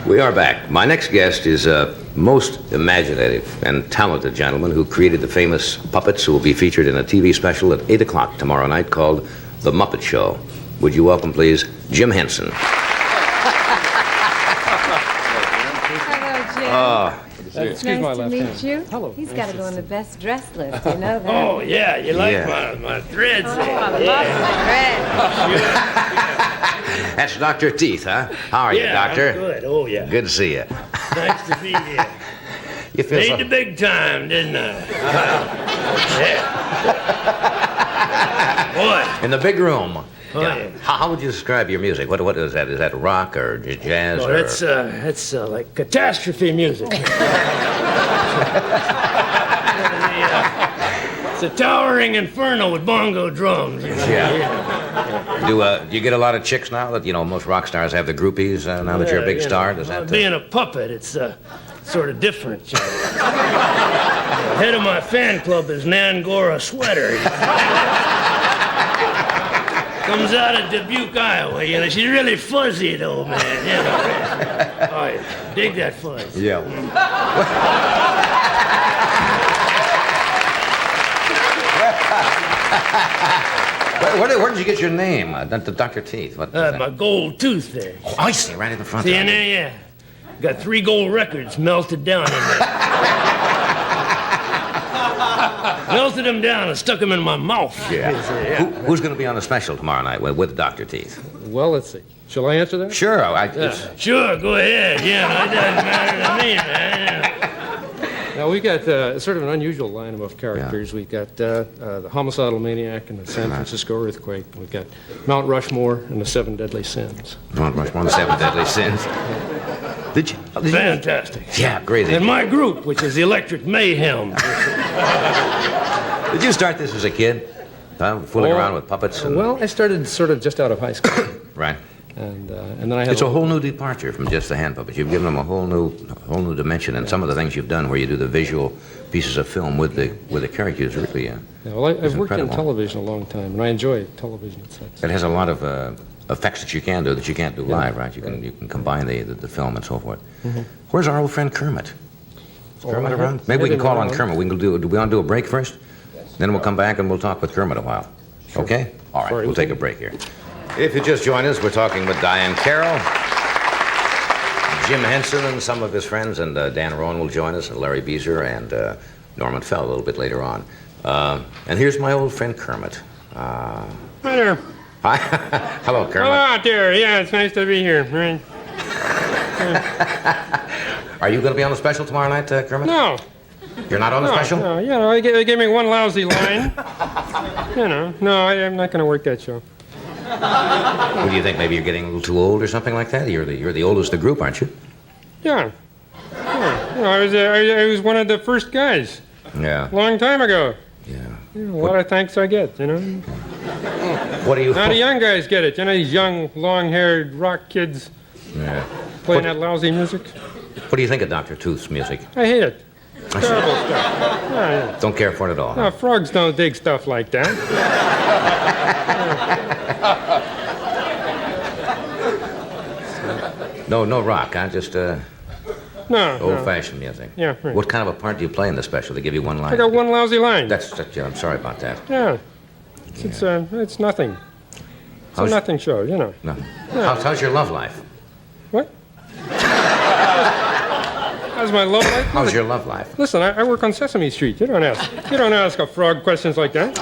We are back. My next guest is a most imaginative and talented gentleman who created the famous puppets who will be featured in a TV special at 8 o'clock tomorrow night called The Muppet Show. Would you welcome, please, Jim Henson. Hello, Jim. It's nice to meet you. Hello. He's got to go on the best dress list, you know that? Oh, yeah, you like my threads there. I love my threads. That's Dr. Teeth, huh? How are you, Doctor? I'm good. Oh, yeah. Good to see you. Nice to be here. You feel Made the big time, didn't I? Yeah. Boy. In the big room. Oh, yeah. How would you describe your music? What is that? Is that rock or jazz? Oh, that's like catastrophe music. It's a towering inferno with bongo drums. Yeah. Do you get a lot of chicks now? That most rock stars have the groupies now that you're a big star. Does that? Being a puppet, it's sort of different. The head of my fan club is Nan Gora Sweater. Comes out of Dubuque, Iowa. She's really fuzzy though, man. Oh, yeah. Dig that fuzz. Yeah. Where did you get your name, Dr. Teeth? My gold tooth there. Oh, I see, right in the front. See in there, yeah. Got 3 gold records melted down in there. Melted them down and stuck them in my mouth. Yeah. Who's going to be on the special tomorrow night with Dr. Teeth? Well, let's see. Shall I answer that? Sure. Sure, go ahead. Yeah, it doesn't matter to me, man. Now, we've got sort of an unusual lineup of characters. Yeah. We've got the homicidal maniac and the San Francisco earthquake. We've got Mount Rushmore and the 7 deadly sins. Mount Rushmore and the 7 deadly sins. Did you? Fantastic. Yeah, great. And my group, which is the Electric Mayhem. Did you start this as a kid? Fooling around with puppets? Well, I started sort of just out of high school. Right. And then I had It's a whole new departure from just the hand puppets. You've given them a whole new dimension, and some of the things you've done where you do the visual pieces of film with the characters really. Yeah, well, I've worked in incredible. television a long time, and I enjoy television and such. It has a lot of effects that you can do that you can't do live, right? You can combine the film and so forth. Mm-hmm. Where's our old friend Kermit? Is Kermit around? Maybe we can call on Kermit. Do we want to do a break first? Then we'll come back and we'll talk with Kermit a while. Sure. Okay? All right, we'll take a break here. If you just joined us, we're talking with Diane Carroll, Jim Henson and some of his friends, and Dan Rowan will join us, and Larry Beezer, and Norman Fell a little bit later on. And here's my old friend Kermit. Hi there. Hi. Hello, Kermit. Hello out there. Yeah, it's nice to be here. Right. Are you going to be on the special tomorrow night, Kermit? No. You're not on the special? No, they gave me one lousy line. No, I'm not going to work that show. What do you think? Maybe you're getting a little too old or something like that? You're the oldest of the group, aren't you? Yeah. I was one of the first guys. Yeah. Long time ago. Yeah. A lot of thanks I get, What do you... Now the young guys get it, these young, long-haired rock kids playing that lousy music. What do you think of Dr. Tooth's music? I hate it. Terrible stuff. Don't care for it at all. No, frogs don't dig stuff like that. No rock, huh? Just No. old-fashioned music. Yeah, right. What kind of a part do you play in the special? They give you one line. I got one lousy line. Yeah, I'm sorry about that. Yeah. It's nothing. It's a nothing show, No. How's your love life? What? How's my love life? How's your love life? Listen, I work on Sesame Street. You don't ask a frog questions like that.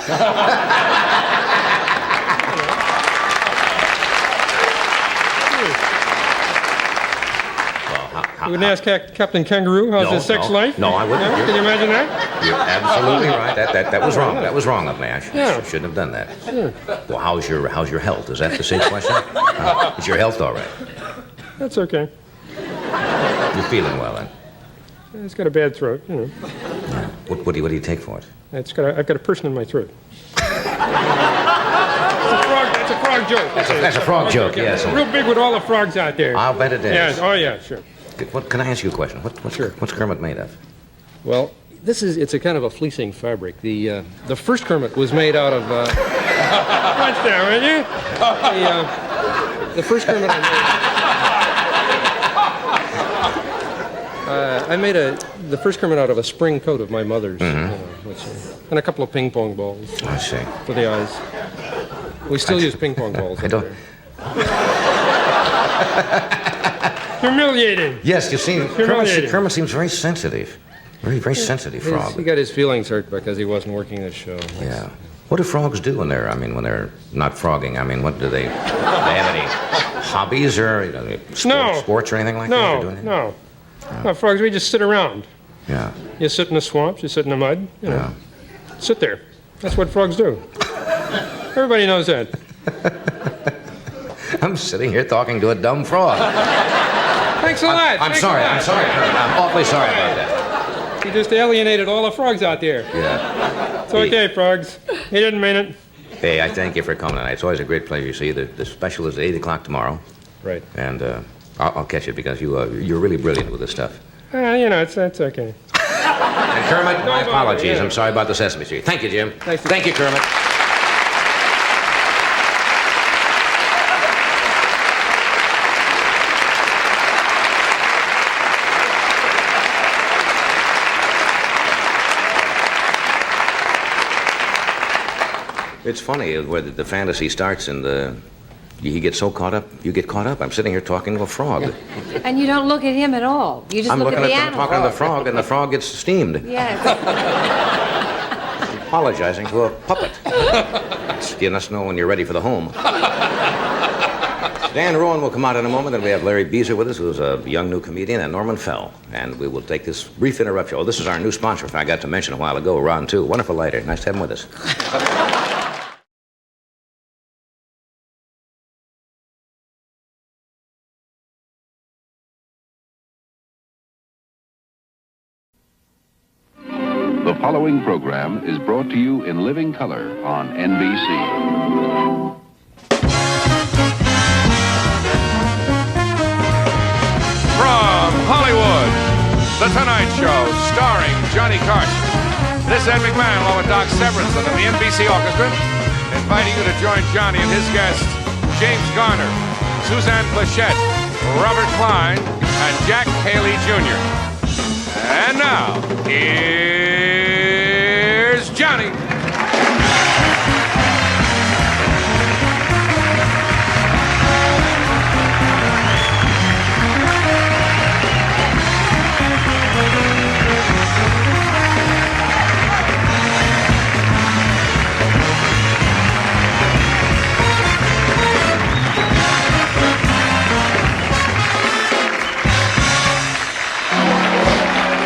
You wouldn't ask Captain Kangaroo how's his sex life? No, I wouldn't. Can you imagine that? You're absolutely right. That was wrong. That was wrong of me. I shouldn't have done that. Sure. Well, how's your health? Is that the same question? Is your health all right? That's okay. You're feeling well then? It's got a bad throat, What do you take for it? I've got a person in my throat. That's a frog joke. That's a frog joke, yes. It's real big with all the frogs out there. I'll bet it is. Yeah. Oh, yeah, sure. Can I ask you a question? What's Kermit made of? Well, it's a kind of a fleecing fabric. The first Kermit was made out of... Watch that, will you? The first Kermit I made... I made the first Kermit out of a spring coat of my mother's, and a couple of ping pong balls I see. for the eyes. We still use ping pong balls. I don't. Humiliating. Yes, you see, Humiliating. Kermit seems very sensitive. Very, very sensitive frog. He got his feelings hurt because he wasn't working the show. Yeah. What do frogs do when they're, when they're not frogging? What do they have any hobbies or sports or anything like that? No. Frogs, we just sit around. Yeah. You sit in the swamps, you sit in the mud, sit there. That's what frogs do. Everybody knows that. I'm sitting here talking to a dumb frog. Thanks a lot. I'm sorry, Kermit. I'm awfully sorry about that. You just alienated all the frogs out there. Yeah. It's okay, frogs. He didn't mean it. Hey, I thank you for coming tonight. It's always a great pleasure. You see, the special is at 8 o'clock tomorrow. Right. And I'll catch it because you're really brilliant with this stuff. It's okay. And Kermit, my apologies. I'm sorry about the Sesame Street. Thank you, Jim. Thank you, Kermit. It's funny where the fantasy starts and you get so caught up. You get caught up. I'm sitting here talking to a frog. And you don't look at him at all. You just I'm look looking at the I'm animal. talking to the frog, and the frog gets steamed. Yes. Apologizing to a puppet. You must know when you're ready for the home. Dan Rowan will come out in a moment, and we have Larry Beezer with us, who's a young new comedian, and Norman Fell. And we will take this brief interruption. Oh, this is our new sponsor, I got to mention a while ago, Ron, too. Wonderful lighter. Nice to have him with us. The following program is brought to you in living color on NBC. From Hollywood, The Tonight Show, starring Johnny Carson. This is Ed McMahon, along with Doc Severinsen and the NBC Orchestra, inviting you to join Johnny and his guests, James Garner, Suzanne Plachette, Robert Klein, and Jack Haley Jr. And now, here's Johnny.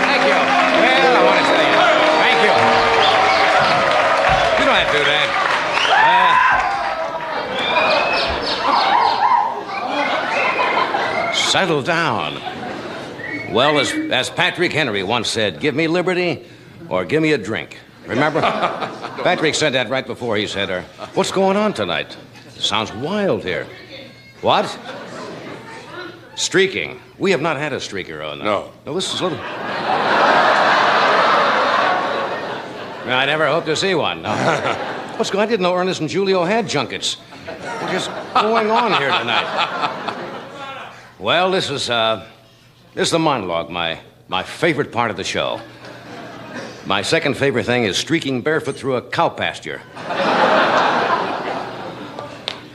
Thank you. Well, I want to tell you. Thank you. You don't have to do that. Settle down. Well, as Patrick Henry once said, give me liberty or give me a drink. Remember? Patrick said that right before he said, what's going on tonight? Sounds wild here. What? Streaking. We have not had a streaker on. No. No, this is a little... I never hope to see one. No. What's going on? I didn't know Ernest and Julio had junkets. What is going on here tonight? Well, this is the monologue, my favorite part of the show. My second favorite thing is streaking barefoot through a cow pasture.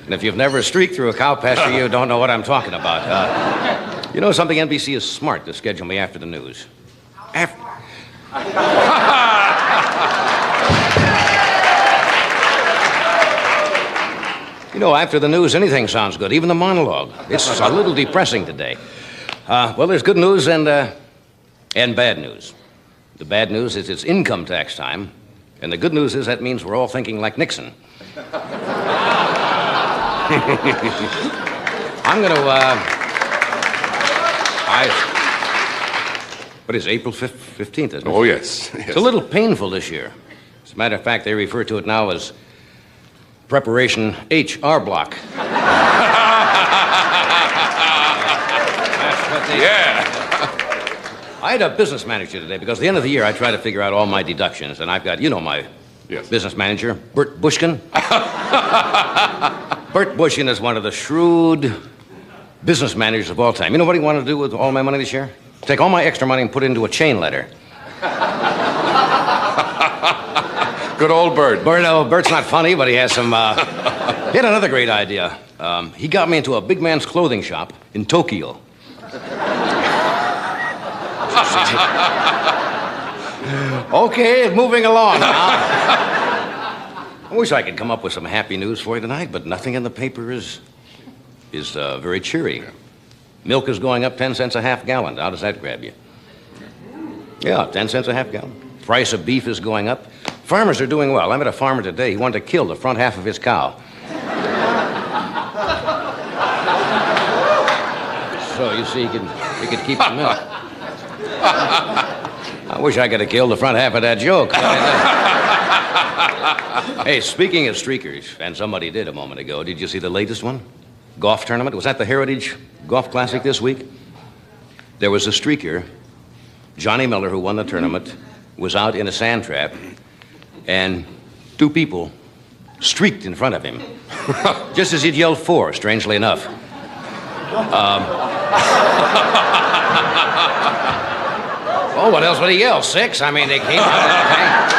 And if you've never streaked through a cow pasture, you don't know what I'm talking about. You know something? NBC is smart to schedule me after the news. You know, after the news, anything sounds good, even the monologue. It's a little depressing today. Well, there's good news and bad news. The bad news is it's income tax time, and the good news is that means we're all thinking like Nixon. I'm going to, what is it, April 15th, isn't it? Oh, yes. It's a little painful this year. As a matter of fact, they refer to it now as Preparation HR Block. That's what they... Yeah. I had a business manager today because at the end of the year I try to figure out all my deductions, and I've got, you know, my business manager, Bert Bushkin. Bert Bushkin is one of the shrewd business managers of all time. You know what he wanted to do with all my money this year? Take all my extra money and put it into a chain letter. Good old Bert. Bert's not funny, but he has some, he had another great idea. He got me into a big man's clothing shop in Tokyo. Okay, moving along now. I wish I could come up with some happy news for you tonight, but nothing in the paper is very cheery. Milk is going up 10 cents a half gallon. How does that grab you? Yeah, 10 cents a half gallon. Price of beef is going up. Farmers are doing well. I met a farmer today. He wanted to kill the front half of his cow. So you see, he could keep the milk. I wish I could have killed the front half of that joke. Hey, speaking of streakers, and somebody did a moment ago, did you see the latest one? Golf tournament? Was that the Heritage Golf Classic this week? There was a streaker, Johnny Miller, who won the tournament, was out in a sand trap, and two people streaked in front of him, just as he'd yelled four, strangely enough. Oh, what else would he yell? Six? I mean, they came out.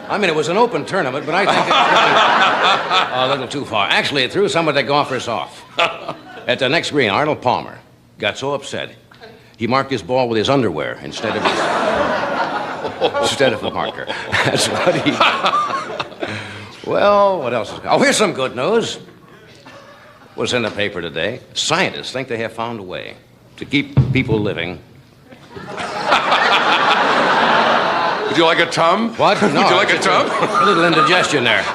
I mean, it was an open tournament, but I think it's a little too far. Actually, it threw some of the golfers off. At the next green, Arnold Palmer got so upset, he marked his ball with his underwear instead of a marker. That's what he did. Well, what else is... Oh, here's some good news. Was in the paper today. Scientists think they have found a way to keep people living. Would you like a tum? What? No, would you like a tum? A little indigestion there. It's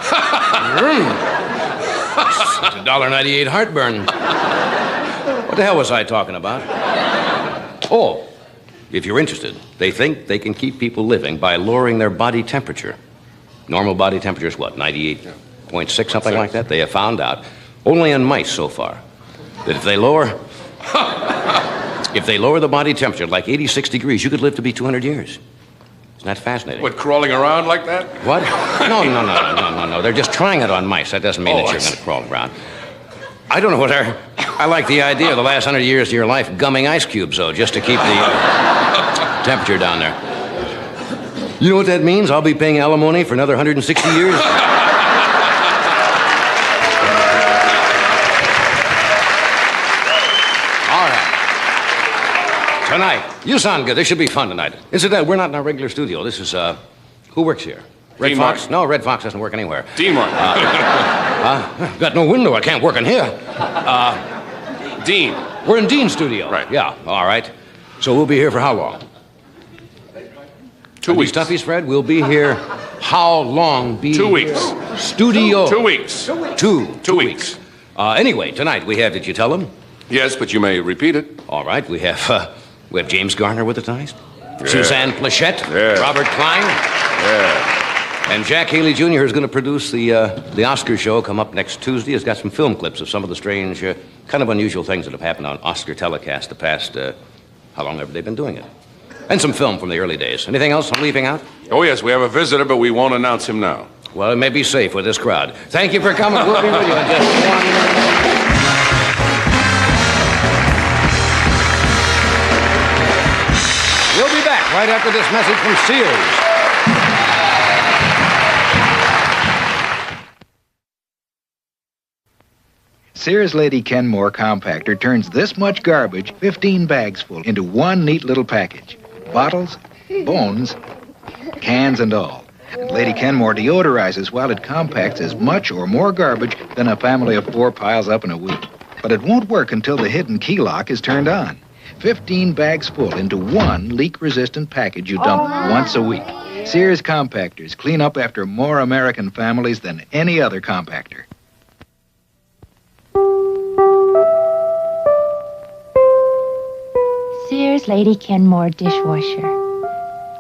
$1.98 heartburn. What the hell was I talking about? Oh, if you're interested, they think they can keep people living by lowering their body temperature. Normal body temperature is what, 98.6, something like that? They have found out, only in mice so far, that if they lower the body temperature like 86 degrees, you could live to be 200 years. Isn't that fascinating? What, crawling around like that? What? No. They're just trying it on mice. That doesn't mean that you're going to crawl around. I don't know what I like the idea of the last 100 years of your life gumming ice cubes, though, just to keep the temperature down there. You know what that means? I'll be paying alimony for another 160 years. All right. Tonight. You sound good. This should be fun tonight. Incidentally, we're not in our regular studio. This is, who works here? Red Dean Fox? Martin. No, Red Fox doesn't work anywhere. Dean Martin. Got no window. I can't work in here. Dean. We're in Dean's studio. Right. Yeah, all right. So we'll be here for how long? 2 weeks. Stuffies, Fred, we'll be here how long? 2 weeks. Studio. 2 weeks. Two 2 weeks. Anyway, tonight we have, did you tell them? Yes, but you may repeat it. All right, we have James Garner with us tonight. Yeah. Suzanne Plachette. Yeah. Robert Klein. Yeah. And Jack Haley Jr. is going to produce the Oscar show, come up next Tuesday. He's got some film clips of some of the strange, kind of unusual things that have happened on Oscar telecast the past, how long have they been doing it? And some film from the early days. Anything else I'm leaving out? Oh, yes, we have a visitor, but we won't announce him now. Well, it may be safe with this crowd. Thank you for coming. We'll be with you in just 1 minute. We'll be back right after this message from Sears. Sears Lady Kenmore Compactor turns this much garbage, 15 bags full, into one neat little package. Bottles, bones, cans and all. And Lady Kenmore deodorizes while it compacts as much or more garbage than a family of 4 piles up in a week. But it won't work until the hidden key lock is turned on. 15 bags full into one leak-resistant package you dump once a week. Sears Compactors clean up after more American families than any other compactor. Sears Lady Kenmore dishwasher.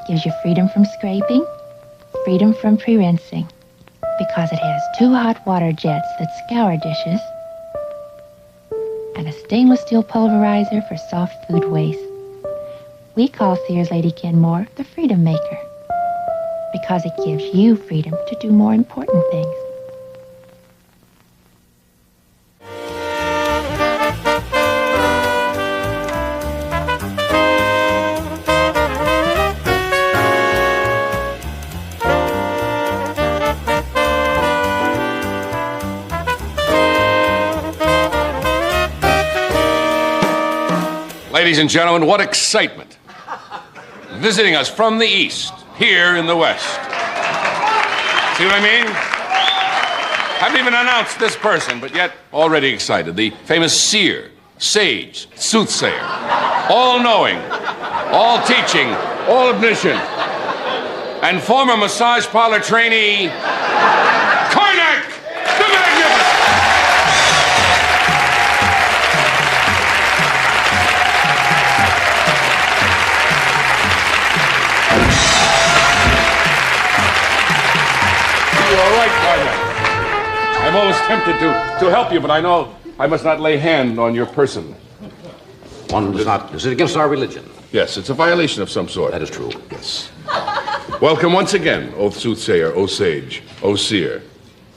Gives you freedom from scraping, freedom from pre-rinsing, because it has 2 hot water jets that scour dishes, and a stainless steel pulverizer for soft food waste. We call Sears Lady Kenmore the Freedom Maker, because it gives you freedom to do more important things. Ladies and gentlemen, what excitement. Visiting us from the East, here in the West. See what I mean? Haven't even announced this person, but yet already excited. The famous seer, sage, soothsayer, all-knowing, all-teaching, all-omniscient, and former massage parlor trainee, Karnak the Magnificent. You all right, Karnak? I'm always tempted to help you, but I know I must not lay hand on your person. One does not. Is it against our religion? Yes, it's a violation of some sort. That is true. Yes. Welcome once again, O soothsayer, O sage, O seer.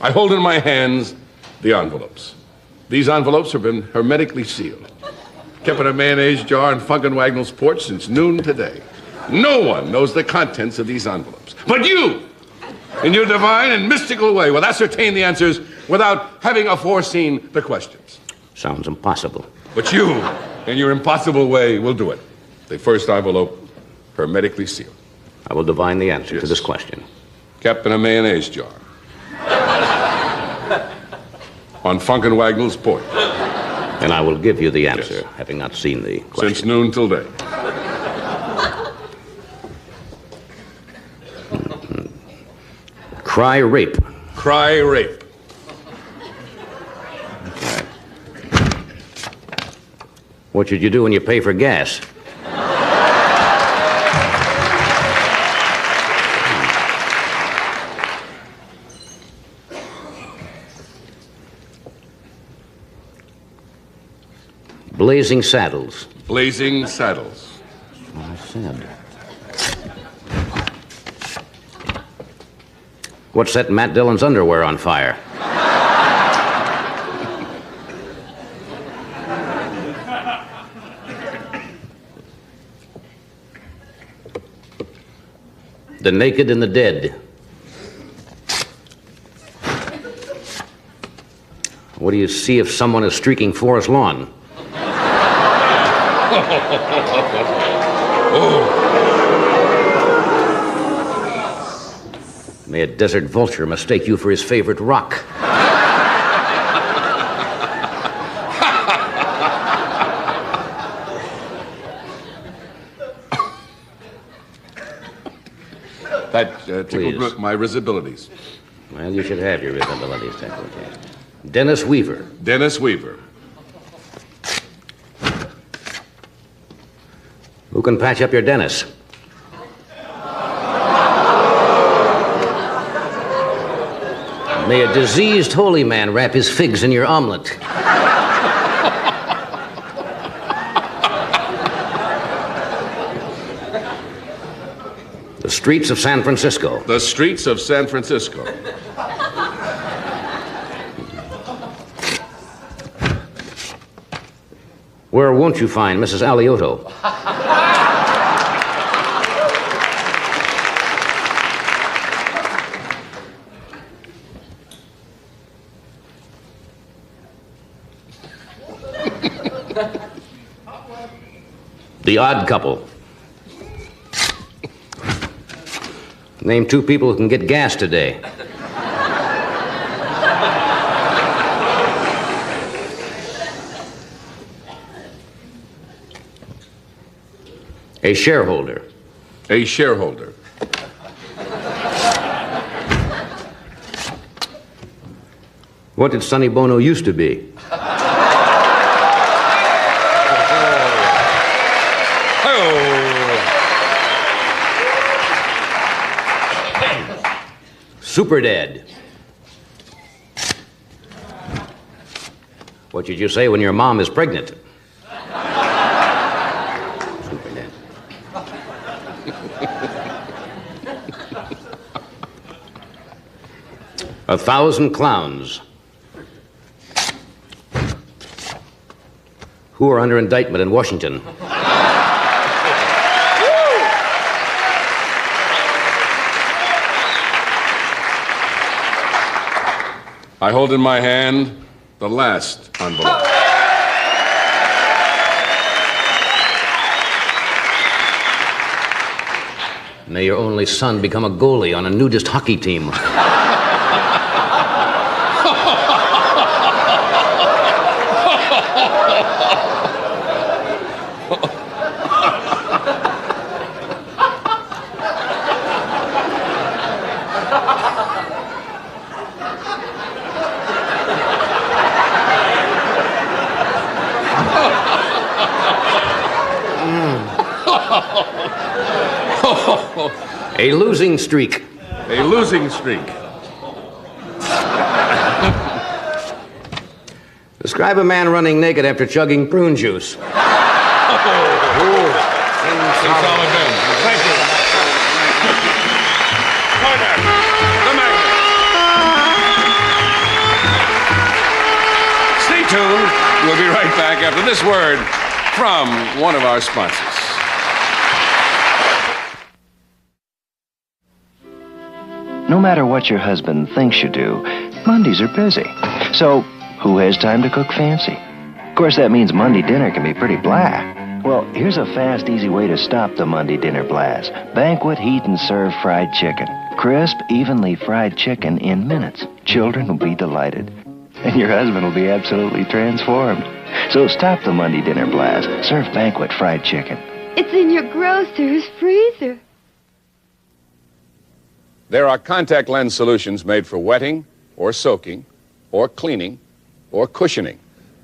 I hold in my hands the envelopes. These envelopes have been hermetically sealed. Kept in a mayonnaise jar on Funk and Wagnall's porch since noon today. No one knows the contents of these envelopes. But you, in your divine and mystical way, will ascertain the answers without having aforeseen the questions. Sounds impossible. But you, in your impossible way, will do it. The first envelope, hermetically sealed. I will divine the answer to Yes. this question. Kept in a mayonnaise jar. On Funk and Wagnall's porch. And I will give you the answer, Yes. having not seen the question. Since noon till day. Cry rape. Cry rape. What should you do when you pay for gas? Blazing saddles. Blazing saddles. I said. What set Matt Dillon's underwear on fire? The naked and the dead. What do you see if someone is streaking Forest Lawn? May a desert vulture mistake you for his favorite rock. That tickled Please. my risibilities. Well, you should have your abilities, tickled. Dennis Weaver. Dennis Weaver. Who can patch up your Dennis? May a diseased holy man wrap his figs in your omelet. The streets of San Francisco. The streets of San Francisco. Where won't you find Mrs. Alioto? The Odd Couple. Name two people who can get gas today. A shareholder. A shareholder. What did Sonny Bono used to be? Super Dad. What did you say when your mom is pregnant? Super Dad. A thousand clowns. Who are under indictment in Washington? I hold in my hand the last envelope. May your only son become a goalie on a nudist hockey team. A losing streak. A losing streak. Describe a man running naked after chugging prune juice. Thank you. Corner. The magnet. Stay tuned. We'll be right back after this word from one of our sponsors. No matter what your husband thinks you do, Mondays are busy. So, who has time to cook fancy? Of course, that means Monday dinner can be pretty blah. Well, here's a fast, easy way to stop the Monday dinner blast. Banquet Heat and Serve fried chicken. Crisp, evenly fried chicken in minutes. Children will be delighted. And your husband will be absolutely transformed. So stop the Monday dinner blast. Serve Banquet fried chicken. It's in your grocer's freezer. There are contact lens solutions made for wetting, or soaking, or cleaning, or cushioning.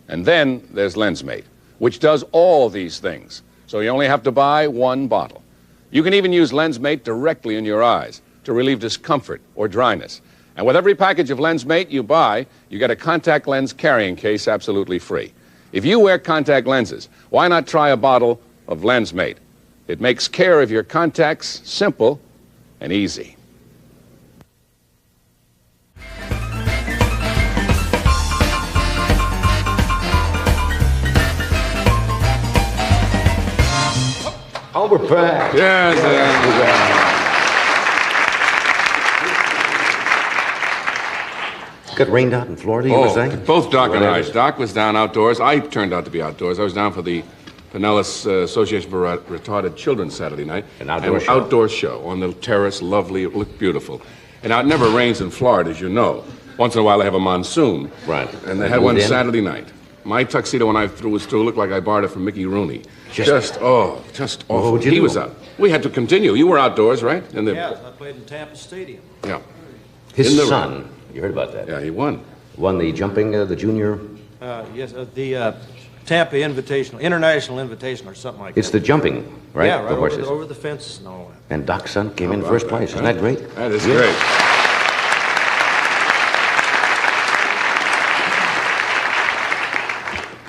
And then there's LensMate, which does all these things. So you only have to buy one bottle. You can even use LensMate directly in your eyes to relieve discomfort or dryness. And with every package of LensMate you buy, you get a contact lens carrying case absolutely free. If you wear contact lenses, why not try a bottle of LensMate? It makes care of your contacts simple and easy. Oh, we're back. Yes. Got rained out in Florida, you were saying? Both Doc and I. Doc was down outdoors. I turned out to be outdoors. I was down for the Pinellas Association for Retarded Children Saturday night. An outdoor show? Outdoor show on the terrace. Lovely. It looked beautiful. And now, it never rains in Florida, as you know. Once in a while, they have a monsoon. Right. And they had one Saturday night. My tuxedo, when I was through, looked like I borrowed it from Mickey Rooney. Just awful. He was out. We had to continue. You were outdoors, right? Yes, I played in Tampa Stadium. Yeah. His son, you heard about that? Yeah, he won. Won the jumping, the junior... Yes, the Tampa Invitational, International Invitational or something like that. It's the jumping, right? Yeah, right the horses. over the fences and all that. And Doc's son came in first place. Isn't that great? That is great.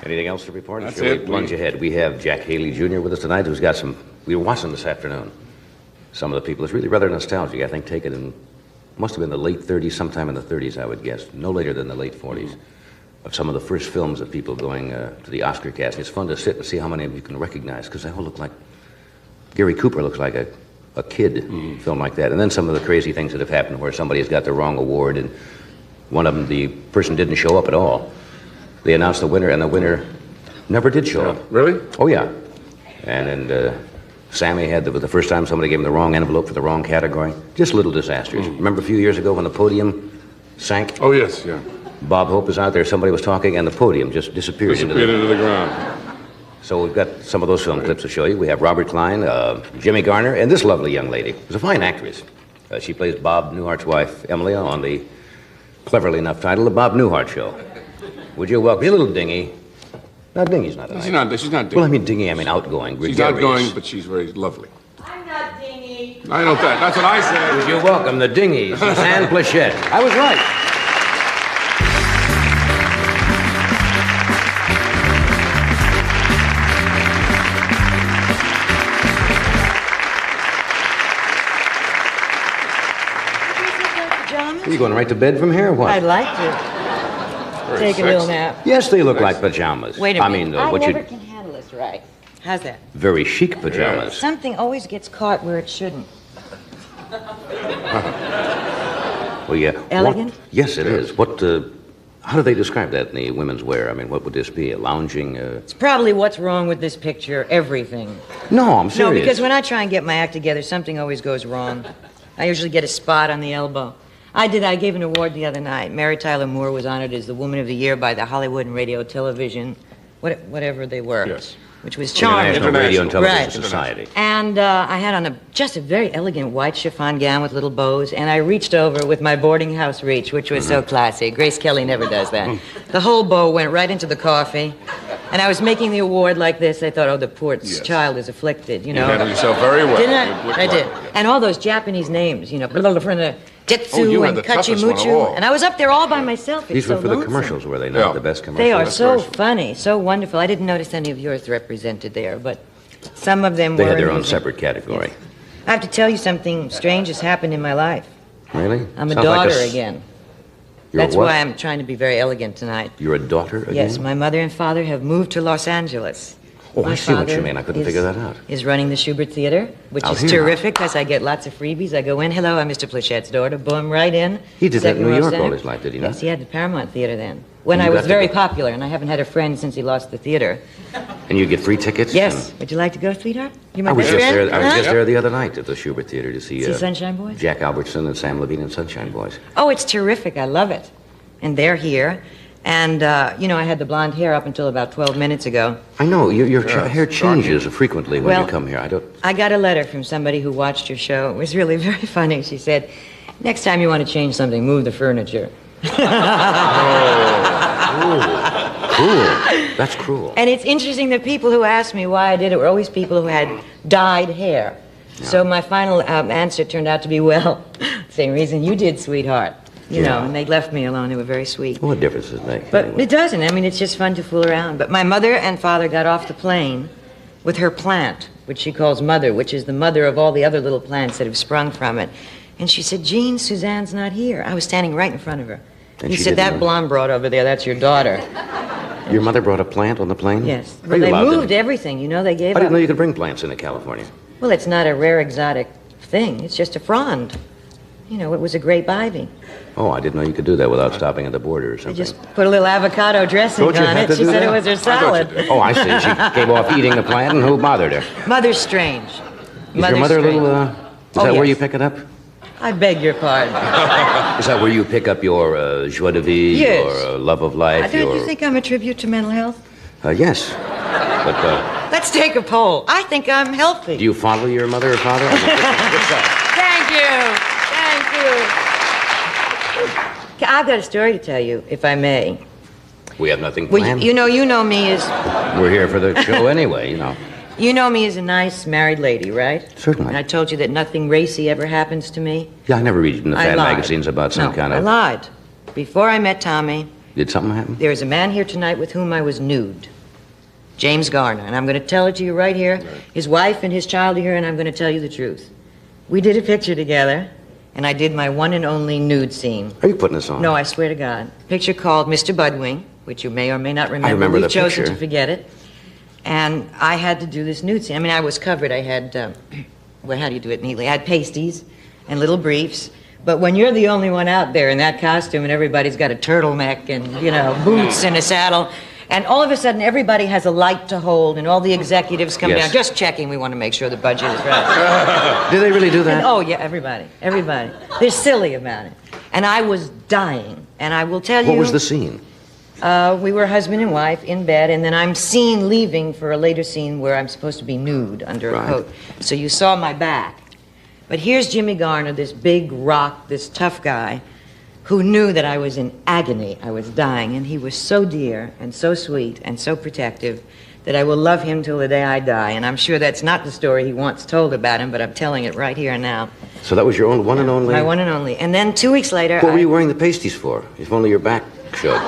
Anything else to report? That's Sure, we it. plunge ahead. We have Jack Haley Jr. with us tonight, who's got some... We were watching this afternoon. Some of the people. It's really rather nostalgic. I think taken in... Must have been the late 30s, sometime in the 30s, I would guess. No later than the late 40s. Of some of the first films of people going to the Oscar cast. It's fun to sit and see how many of you can recognize, because they all look like... Gary Cooper looks like a kid film like that. And then some of the crazy things that have happened where somebody has got the wrong award, and one of them, the person didn't show up at all. They announced the winner, and the winner never did show up. Really? Oh, yeah. And Sammy had the first time somebody gave him the wrong envelope for the wrong category. Just little disasters. Remember a few years ago when the podium sank? Oh, yes, yeah. Bob Hope was out there, somebody was talking, and the podium just disappeared into the ground. So we've got some of those film clips to show you. We have Robert Klein, Jimmy Garner, and this lovely young lady, who's a fine actress. She plays Bob Newhart's wife, Emilia, on the cleverly enough title, The Bob Newhart Show. Would you welcome me, a little dingy? No, dingy's not nice. She's not dingy. Well, I mean dingy, I mean outgoing, She's gregarious. outgoing, but she's very lovely. I'm not dingy. I know that. That's what I said. Would you welcome the dingy, Suzanne Plachette? I was right. Pajamas? Are you going right to bed from here or what? I'd like to. Take a little nap. Yes, they look like pajamas. Wait a minute. I mean, I what never you... can handle this right. How's that? Very chic pajamas. Something always gets caught where it shouldn't. Well, yeah. Elegant? Yes, it is. What How do they describe that in the women's wear? I mean, what would this be? A lounging? It's probably what's wrong with this picture, everything. No, I'm serious. No, because when I try and get my act together, something always goes wrong. I usually get a spot on the elbow. I gave an award the other night. Mary Tyler Moore was honored as the Woman of the Year by the Hollywood and Radio Television, whatever they were. Yes. Which was charming. International Radio and Television Right. Society. And I had on just a very elegant white chiffon gown with little bows, and I reached over with my boarding house reach, which was so classy. Grace Kelly never does that. The whole bow went right into the coffee, and I was making the award like this. I thought, oh, the poor child is afflicted, you know. You handled yourself very well. Didn't I? I did. And all those Japanese names, you know, Jetsu you had and the toughest one of all. Kachimuchu. And I was up there all by myself. It's These were so for the lonesome. commercials, were they not? Yeah. The best commercials? They are That's so first. funny, so wonderful. I didn't notice any of yours represented there, but some of them They were. had their own amusing. separate category. I have to tell you something strange has happened in my life. Really? I'm a Sounds like daughter s- again. You're That's what? why I'm trying to be very elegant tonight. You're a daughter again? Yes, my mother and father have moved to Los Angeles. Oh, My I see what you father mean. I couldn't is- figure that out. Is running the Schubert Theater, which Out is here. terrific because I get lots of freebies. I go in, hello, I'm Mr. Plachette's daughter, boom, right in. He did that in Second New row York center. all his life, did he not? Yes, he had the Paramount Theater then. When And I you was got to very go- popular, and I haven't had a friend since he lost the theater. And you get free tickets? Yes. Would you like to go, sweetheart? You my I was best just friend? there. I was Huh? just there the other night at the Schubert Theater to see See Sunshine Boys? Jack Albertson and Sam Levine and Sunshine Boys. Oh, it's terrific. I love it. And they're here. And, you know, I had the blonde hair up until about 12 minutes ago. I know your Yeah, hair changes frequently when Well, you come here. I don't. I got a letter from somebody who watched your show. It was really very funny. She said, next time you want to change something, move the furniture. Cruel. That's cruel. And it's interesting that people who asked me why I did it were always people who had dyed hair. So my final answer turned out to be, well, same reason you did, sweetheart. You know, and they left me alone. They were very sweet. What difference does it make? But anyway? it doesn't. I mean, it's just fun to fool around. But my mother and father got off the plane with her plant, which she calls mother, which is the mother of all the other little plants that have sprung from it. And she said, Jean, Suzanne's not here. I was standing right in front of her. And He she said, didn't that know. blonde broad over there, that's your daughter. Your mother brought a plant on the plane? Yes. Are Well, you they allowed to- moved everything. You know, they gave I didn't up. know you could bring plants into California. Well, it's not a rare exotic thing. It's just a frond. You know, it was a grape ivy. Oh, I didn't know you could do that without stopping at the border or They something. just put a little avocado dressing Don't you on have it. to She do said that? it was her salad. Oh, I see. She gave off eating the plant, and who bothered her? Mother's strange. Is your mother a little, is Oh, that where yes. you pick it up? I beg your pardon. Is that where you pick up your joie de vivre, Yes. your love of life, Don't your... you think I'm a tribute to mental health? Yes. But Let's take a poll. I think I'm healthy. do you follow your mother or father? I mean, what's that? Thank you. I've got a story to tell you, if I may. We have nothing Well, planned. you know me as We're here for the show anyway, you know. you know me as a nice married lady, right? Certainly. And I told you that nothing racy ever happens to me. Yeah, I never read in the I fan lied. magazines about some No, kind I of... lied. Before I met Tommy, Did something happen? there is a man here tonight with whom I was nude. James Garner, and I'm going to tell it to you right here. His wife and his child are here, and I'm going to tell you the truth. We did a picture together, and I did my one and only nude scene. Are you putting this on? No, I swear to God. Picture called Mr. Budwing, which you may or may not remember. I remember We've the chosen picture. to forget it. And I had to do this nude scene. I mean, I was covered. I had, well, how do you do it neatly? I had pasties and little briefs. But when you're the only one out there in that costume and everybody's got a turtleneck and, you know, boots and a saddle, and all of a sudden everybody has a light to hold and all the executives come Yes. down, just checking, we want to make sure the budget is right. Did they really do that? And, oh, yeah, everybody. They're silly about it. And I was dying. And I will tell you... What was the scene? We were husband and wife in bed, and then I'm seen leaving for a later scene where I'm supposed to be nude under a Right. coat. So you saw my back. But here's Jimmy Garner, this big rock, this tough guy, who knew that I was in agony. I was dying, and he was so dear and so sweet and so protective that I will love him till the day I die. And I'm sure that's not the story he once told about him, but I'm telling it right here and now. So that was your own one and only? My one and only. And then 2 weeks later, What were you wearing the pasties for? If only your back showed.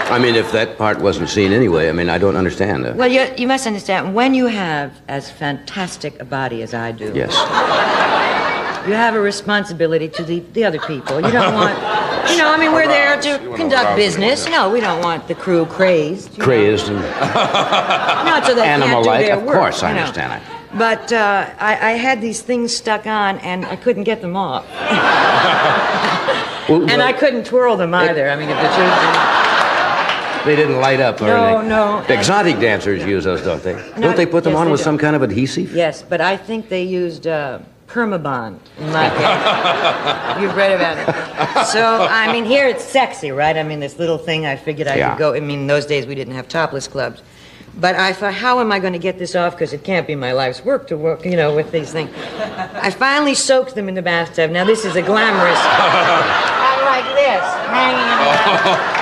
I mean, if that part wasn't seen anyway, I mean, I don't understand. Well, you must understand, when you have as fantastic a body as I do, Yes. you have a responsibility to the other people. You don't want, you know, I mean, we're there to conduct business. No, we don't want the crew crazed. Crazed and Not so they can't do animal-like. their Of work. course, I you know. understand. But I had these things stuck on, and I couldn't get them off. And I couldn't twirl them either. I mean, if the truth They didn't light up or anything. No. The exotic dancers use those, don't they? Don't they put them on with some kind of adhesive? Yes, but I think they used Permabond in my case. You've read about it. So, I mean, here it's sexy, right? I mean, this little thing, I figured I could go. I mean, in those days we didn't have topless clubs. But I thought, how am I going to get this off? Because it can't be my life's work to work, with these things. I finally soaked them in the bathtub. Now, this is a glamorous... I'm like this, hanging in the bathtub.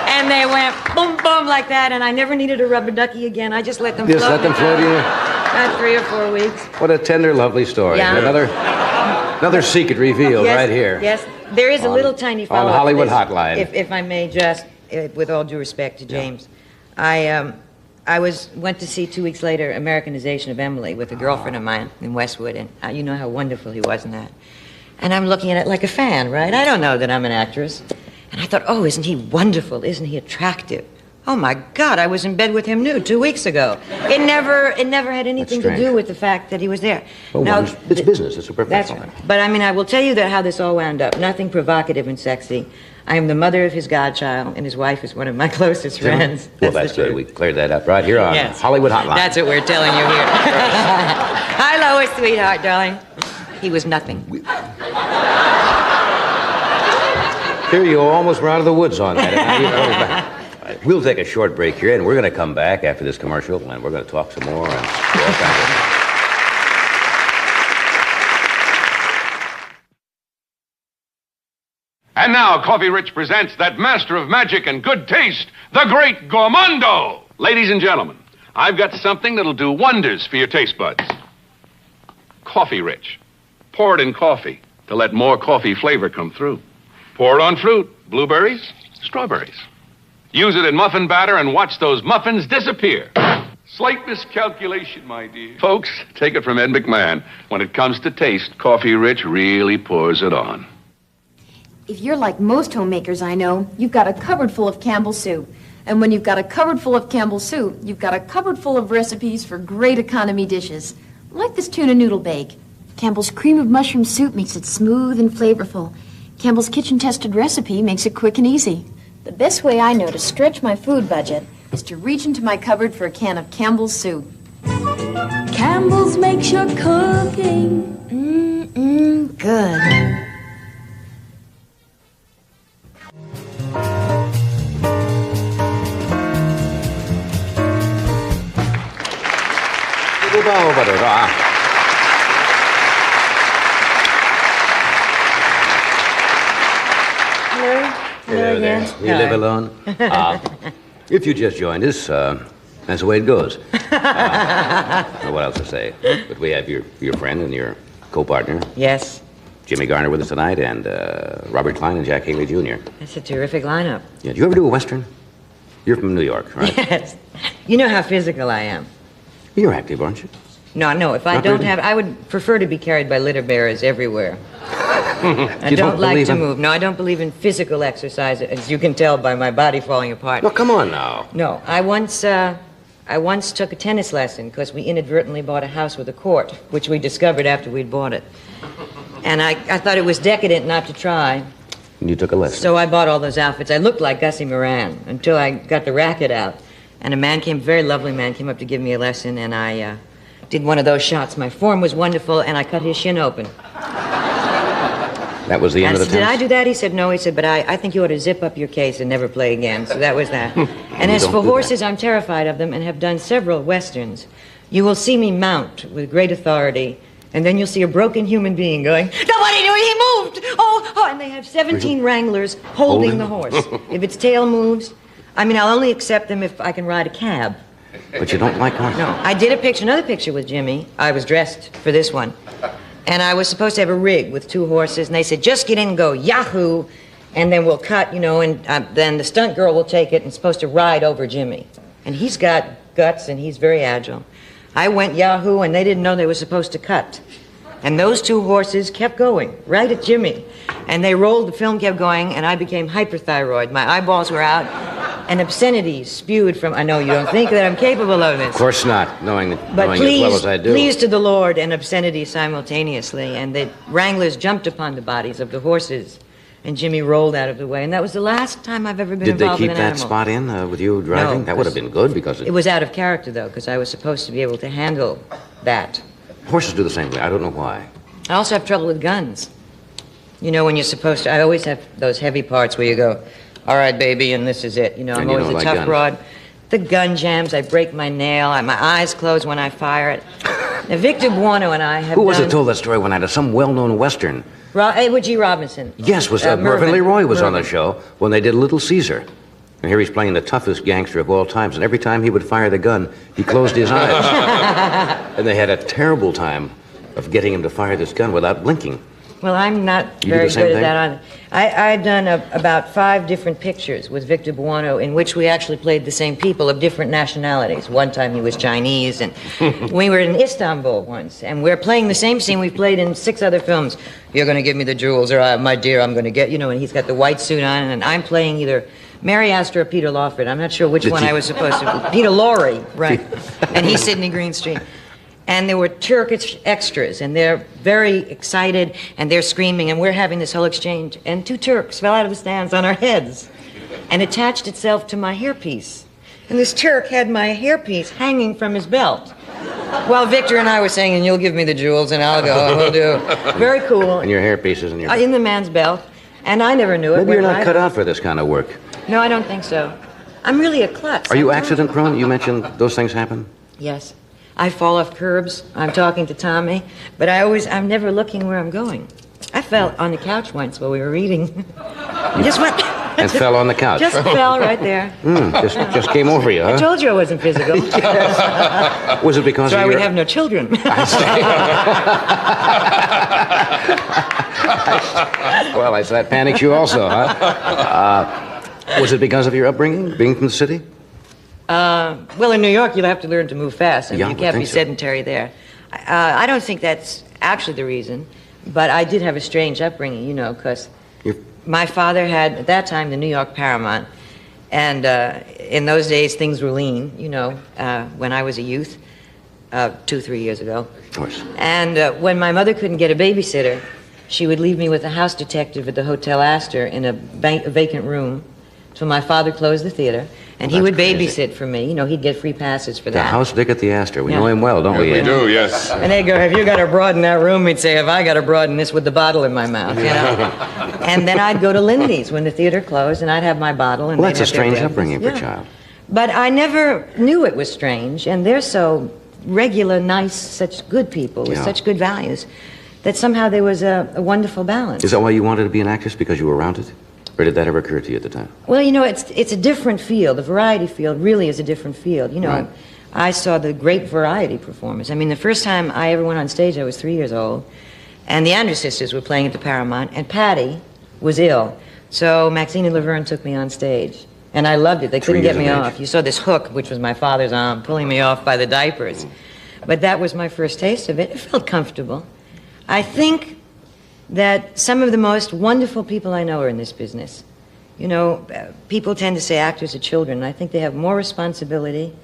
And they went boom, boom like that, and I never needed a rubber ducky again. I just let them float. Just let them float in? About 3 or 4 weeks. What a tender, lovely story. Yeah. Another secret revealed right here. Yes, there is a little tiny follow-up. On Hollywood to this, Hotline. If I may just, with all due respect to James, I went to see 2 weeks later Americanization of Emily with a girlfriend of mine in Westwood, and you know how wonderful he was in that. And I'm looking at it like a fan, right? I don't know that I'm an actress. And I thought, oh, isn't he wonderful? Isn't he attractive? Oh, my God, I was in bed with him nude 2 weeks ago. It never had anything to do with the fact that he was there. Well, now, it's business. It's a professional. That's right. But, I mean, I will tell you how this all wound up. Nothing provocative and sexy. I am the mother of his godchild, and his wife is one of my closest friends. Well, that's good. We cleared that up right here on Hollywood Hotline. That's what we're telling you here. Hi, Lois, sweetheart, darling. He was nothing. Here you almost were out of the woods on that. Right, we'll take a short break here, and we're going to come back after this commercial, and we're going to talk some more and do all kinds of things. And now, Coffee Rich presents that master of magic and good taste, the great Gourmando. Ladies and gentlemen, I've got something that'll do wonders for your taste buds. Coffee Rich. Pour it in coffee to let more coffee flavor come through. Pour it on fruit, blueberries, strawberries. Use it in muffin batter and watch those muffins disappear. Slight miscalculation, my dear. Folks, take it from Ed McMahon. When it comes to taste, Coffee Rich really pours it on. If you're like most homemakers I know, you've got a cupboard full of Campbell's soup. And when you've got a cupboard full of Campbell's soup, you've got a cupboard full of recipes for great economy dishes. Like this tuna noodle bake. Campbell's cream of mushroom soup makes it smooth and flavorful. Campbell's kitchen-tested recipe makes it quick and easy. The best way I know to stretch my food budget is to reach into my cupboard for a can of Campbell's soup. Campbell's makes your cooking good. Hello again. You live alone? If you just joined us, that's the way it goes. What else to say? But we have your friend and your co-partner. Yes. Jimmy Garner with us tonight, and Robert Klein and Jack Haley Jr. That's a terrific lineup. Yeah. Do you ever do a Western? You're from New York, right? Yes. You know how physical I am. You're active, aren't you? No, if I Not don't really? have... I would prefer to be carried by litter bearers everywhere. I don't like to move. No, I don't believe in physical exercise, as you can tell by my body falling apart. No, come on now. No, I once took a tennis lesson because we inadvertently bought a house with a court, which we discovered after we'd bought it. And I thought it was decadent not to try. And you took a lesson. So I bought all those outfits. I looked like Gussie Moran until I got the racket out. And a very lovely man, came up to give me a lesson, and I did one of those shots. My form was wonderful, and I cut his shin open. That was the end of the Did tennis? I do that? He said, no. He said, but I think you ought to zip up your case and never play again. So that was that. And as for horses, I'm terrified of them and have done several Westerns. You will see me mount with great authority, and then you'll see a broken human being going, nobody knew he moved! Oh, and they have 17 wranglers holding the horse. If its tail moves, I'll only accept them if I can ride a cab. But you don't like horses? No. I did another picture with Jimmy. I was dressed for this one. And I was supposed to have a rig with 2 horses, and they said, just get in and go Yahoo, and then we'll cut, and then the stunt girl will take it and supposed to ride over Jimmy. And he's got guts, and he's very agile. I went Yahoo, and they didn't know they were supposed to cut. And those 2 horses kept going, right at Jimmy. And they rolled, the film kept going, and I became hyperthyroid. My eyeballs were out. and obscenities spewed from. I know you don't think that I'm capable of this. Of course not, knowing But as well as I do. please to the Lord and obscenity simultaneously. And the wranglers jumped upon the bodies of the horses, and Jimmy rolled out of the way. And that was the last time I've ever been Did they involved keep with an that animal. spot in with you driving? No, That would have been good because It was out of character, though, because I was supposed to be able to handle that. horses do the same way. I don't know why. I also have trouble with guns. You know, when you're supposed to, I always have those heavy parts where you go, all right, baby, and this is it. You know, I'm And you always don't a like tough guns. broad. The gun jams, I break my nail, my eyes close when I fire it. Now, Victor Buono and I have Who was done... it told that story one night? Some well-known Western. Edward G. Robinson. Yes, was Mervyn Leroy was on the show when they did Little Caesar. And here he's playing the toughest gangster of all times. And every time he would fire the gun, he closed his eyes. And they had a terrible time of getting him to fire this gun without blinking. Well, I'm not You do very the same good thing? at that. I've done about 5 different pictures with Victor Buono in which we actually played the same people of different nationalities. One time he was Chinese, and we were in Istanbul once, and we're playing the same scene we've played in 6 other films. You're going to give me the jewels, or my dear, I'm going to get, you know, and he's got the white suit on, and I'm playing either Mary Astor or Peter Lawford. I'm not sure which one I was supposed to. Peter Lorre, right. And he's Sidney Greenstreet. And there were Turkish extras, and they're very excited, and they're screaming, and we're having this whole exchange. And 2 Turks fell out of the stands on our heads and attached itself to my hairpiece. And this Turk had my hairpiece hanging from his belt. While Victor and I were saying, and you'll give me the jewels, and I'll go, and we'll do. Very cool. And your hairpiece is in your... In the man's belt. And I never knew it. Maybe you're Went not right- cut out for this kind of work. No, I don't think so. I'm really a klutz. Are you accident prone? You mentioned those things happen? Yes. I fall off curbs. I'm talking to Tommy, but I'm never looking where I'm going. I fell on the couch once while we were reading. Just went. And fell on the couch. Just fell right there. Just came over you, huh? I told you I wasn't physical. Was it because so I of would your... have no children. Well, that panics you also, huh? Was it because of your upbringing, being from the city? Well, in New York, you'll have to learn to move fast, and Yeah, you I can't be think so. sedentary there. I don't think that's actually the reason, but I did have a strange upbringing, you know, because my father had, at that time, the New York Paramount, and in those days, things were lean, you know, when I was a youth, 2-3 years ago. Of course. And when my mother couldn't get a babysitter, she would leave me with a house detective at the Hotel Astor in a vacant room till my father closed the theater, and he would babysit for me. You know, he'd get free passes for The that. house dick at the Astor. We Yeah. know him well, don't we? We Ed? do, yes. And they'd go, have you got a broad in that room? He'd say, have I got a broad in this with the bottle in my mouth, you know? And then I'd go to Lindy's when the theater closed, and I'd have my bottle. And Well, they'd that's a have their strange breakfast. upbringing for a Yeah. child. But I never knew it was strange, and they're so regular, nice, such good people with Yeah. such good values that somehow there was a wonderful balance. Is that why you wanted to be an actress, because you were around it? Or did that ever occur to you at the time? Well, you know, it's a different field. The variety field really is a different field. You know, Right. I saw the great variety performers. I mean, the first time I ever went on stage, I was 3 years old, and the Andrews sisters were playing at the Paramount, and Patty was ill. So Maxine and Laverne took me on stage, and I loved it. They couldn't 3 get years me of age. off. You saw this hook, which was my father's arm, pulling me off by the diapers. But that was my first taste of it. It felt comfortable. I think that some of the most wonderful people I know are in this business. You know, people tend to say actors are children, and I think they have more responsibility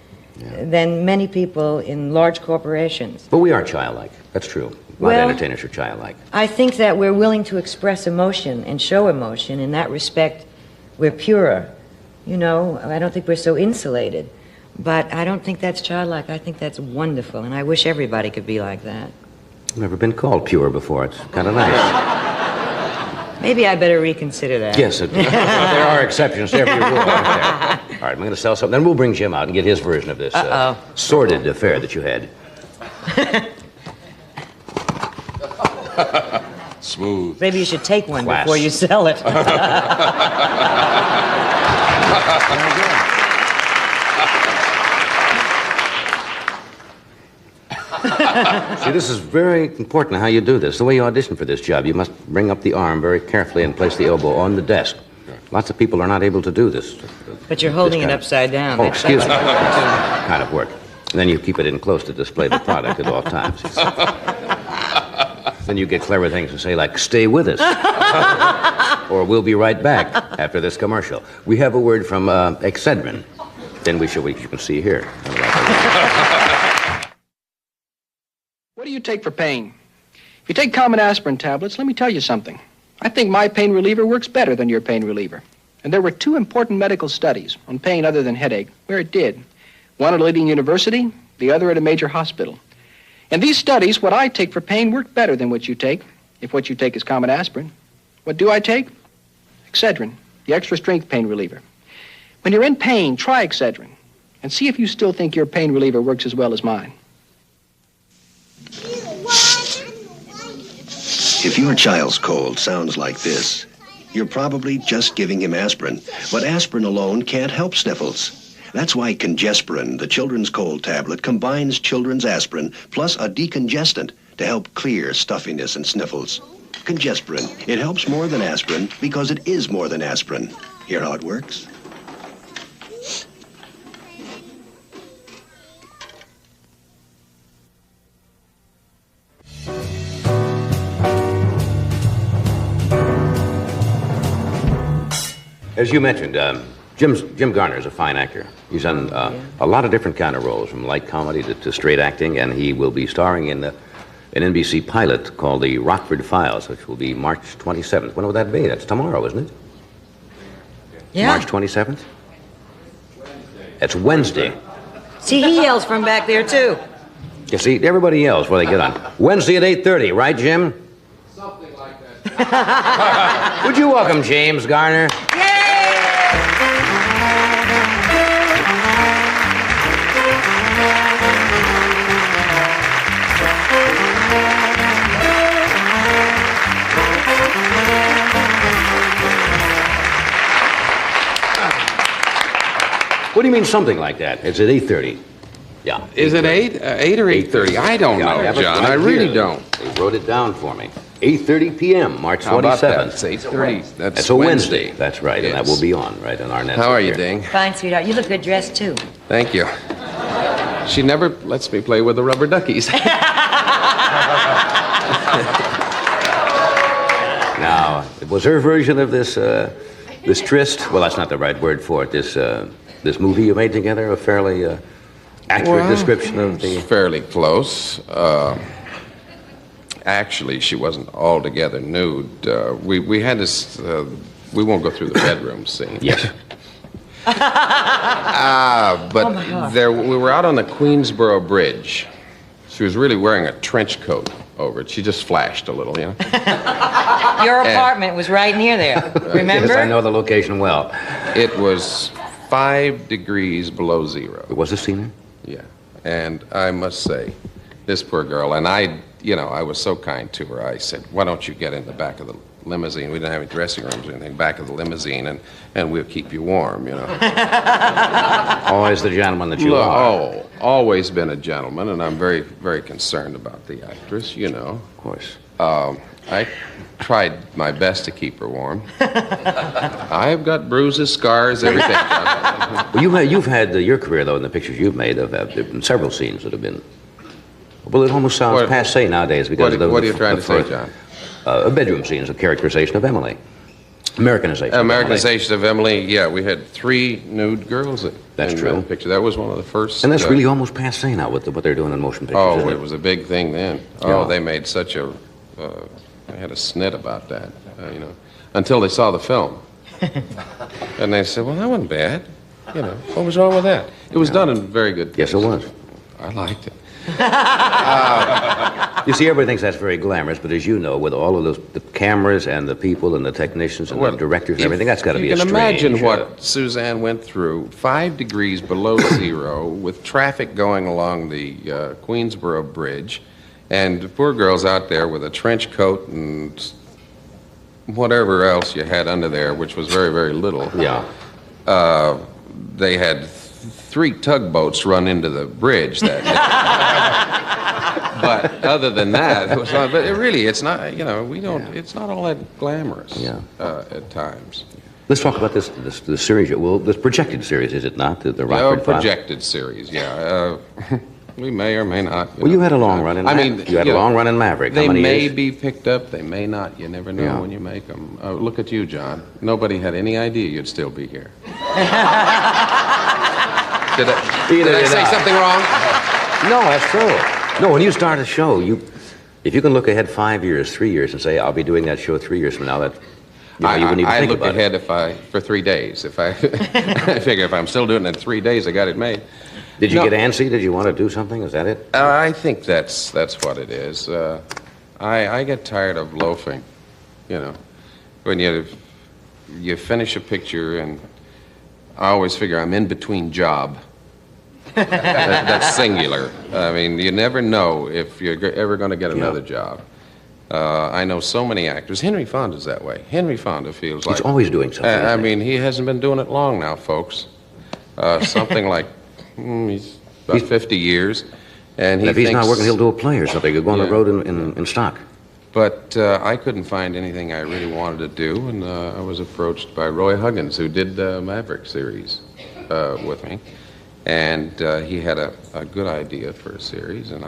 than many people in large corporations. But we are childlike. That's true. A lot Well- of entertainers are childlike. I think that we're willing to express emotion and show emotion. In that respect, we're purer. You know, I don't think we're so insulated. But I don't think that's childlike. I think that's wonderful, and I wish everybody could be like that. I've never been called pure before. It's kind of nice. Maybe I better reconsider that. Yes, there are exceptions to every rule, aren't there? All right, I'm going to sell something. Then we'll bring Jim out and get his version of this sordid affair that you had. Smooth. Maybe you should take one Class. before you sell it. See, this is very important how you do this. The way you audition for this job, you must bring up the arm very carefully and place the elbow on the desk. Lots of people are not able to do this. But you're holding This it kind upside down. Oh, excuse me. Kind of work. And then you keep it in close to display the product at all times. Then you get clever things to say like, stay with us. Or we'll be right back after this commercial. We have a word from Excedrin. Then you can see here. What do you take for pain? If you take common aspirin tablets, let me tell you something. I think my pain reliever works better than your pain reliever. And there were 2 important medical studies on pain other than headache where it did. One at a leading university, the other at a major hospital. In these studies, what I take for pain worked better than what you take, if what you take is common aspirin. What do I take? Excedrin, the extra strength pain reliever. When you're in pain, try Excedrin and see if you still think your pain reliever works as well as mine. If your child's cold sounds like this, you're probably just giving him aspirin. But aspirin alone can't help sniffles. That's why Congesperin, the children's cold tablet, combines children's aspirin plus a decongestant to help clear stuffiness and sniffles. Congesperin, it helps more than aspirin because it is more than aspirin. Hear how it works? As you mentioned, Jim Garner is a fine actor. He's done a lot of different kind of roles, from light comedy to straight acting, and he will be starring in an NBC pilot called The Rockford Files, which will be March 27th. When will that be? That's tomorrow, isn't it? Yeah. March 27th? It's Wednesday. See, he yells from back there, too. You see, everybody yells before they get on. Wednesday at 8:30, right, Jim? Something like that. Would you welcome James Garner? What do you mean something like that? It's at 8:30. Yeah. Is it 8? 8 or 8:30? I don't know, John. I really don't. They wrote it down for me. 8:30 p.m., March 27th. How about that? It's 8:30. That's a Wednesday. That's right, and that will be on right on our net. How are you, Ding? Fine, sweetheart. You look good dressed, too. Thank you. She never lets me play with the rubber duckies. Now, was her version of this this tryst? Well, that's not the right word for it. This movie you made together, a fairly accurate description of the. Fairly close. Actually, she wasn't altogether nude. We had this. We won't go through the bedroom scene. Yes. But we were out on the Queensboro Bridge. She was really wearing a trench coat over it. She just flashed a little, you know. Your apartment was right near there. Remember? Yes, I know the location well. It was 5 degrees below zero. Was this scene? Yeah. And I must say, this poor girl, and I was so kind to her. I said, why don't you get in the back of the limousine? We didn't have any dressing rooms or anything. Back of the limousine, and we'll keep you warm, you know. Always the gentleman that you are. Oh, always been a gentleman, and I'm very, very concerned about the actress, you know. Of course. I tried my best to keep her warm. I've got bruises, scars, everything. Well, you've had your career, though, in the pictures you've made, there have been several scenes that have been. Well, it almost sounds passé nowadays because of the. What are you trying to say, John? Bedroom scenes, a characterization of Emily. Americanization. Americanization of Emily. Yeah, we had 3 nude girls in true. that picture. That was one of the first. And that's really almost passé now with what they're doing in motion pictures. Oh, it was a big thing then. Oh, they made such a. They had a snit about that, you know, until they saw the film. And they said, well, that wasn't bad. You know, what was wrong with that? It was done in very good taste. Yes, it was. I liked it. You see, everybody thinks that's very glamorous, but as you know, with all of the cameras and the people and the technines and the directors and everything, that's got to be a strange. You can imagine what Suzanne went through, 5 degrees below zero, with traffic going along the Queensboro Bridge, and the poor girl's out there with a trench coat and whatever else you had under there, which was very, very little. Yeah. They had 3 tugboats run into the bridge that day. But other than that, it was not, but it's not, you know, it's not all that glamorous at times. Let's talk about this series. Well, this projected series, is it not? The Rockford Files? Projected series, yeah. We may or may not. Well, you had a long run in you had a long run in Maverick. They How many may years? be picked up, they may not. You never know when you make them. Look at you, John. Nobody had any idea you'd still be here. Did I say something wrong? No, that's true. No, when you start a show, if you can look ahead 5 years, 3 years, and say, I'll be doing that show 3 years from now, that you wouldn't even I think look about ahead it. for 3 days. If I figure if I'm still doing it in 3 days, I got it made. Did you get antsy? Did you want to do something? Is that it? I think that's what it is. I get tired of loafing, you know. When you finish a picture, and I always figure I'm in between job. That's singular. I mean, you never know if you're ever going to get another job. I know so many actors. Henry Fonda's that way. Henry Fonda feels like... He's always doing something. I mean, he hasn't been doing it long now, folks. Something like... he's about 50 years, and if he's not working, he'll do a play or something. He'll go on the road in stock. But I couldn't find anything I really wanted to do, and I was approached by Roy Huggins, who did the Maverick series with me, and he had a good idea for a series, and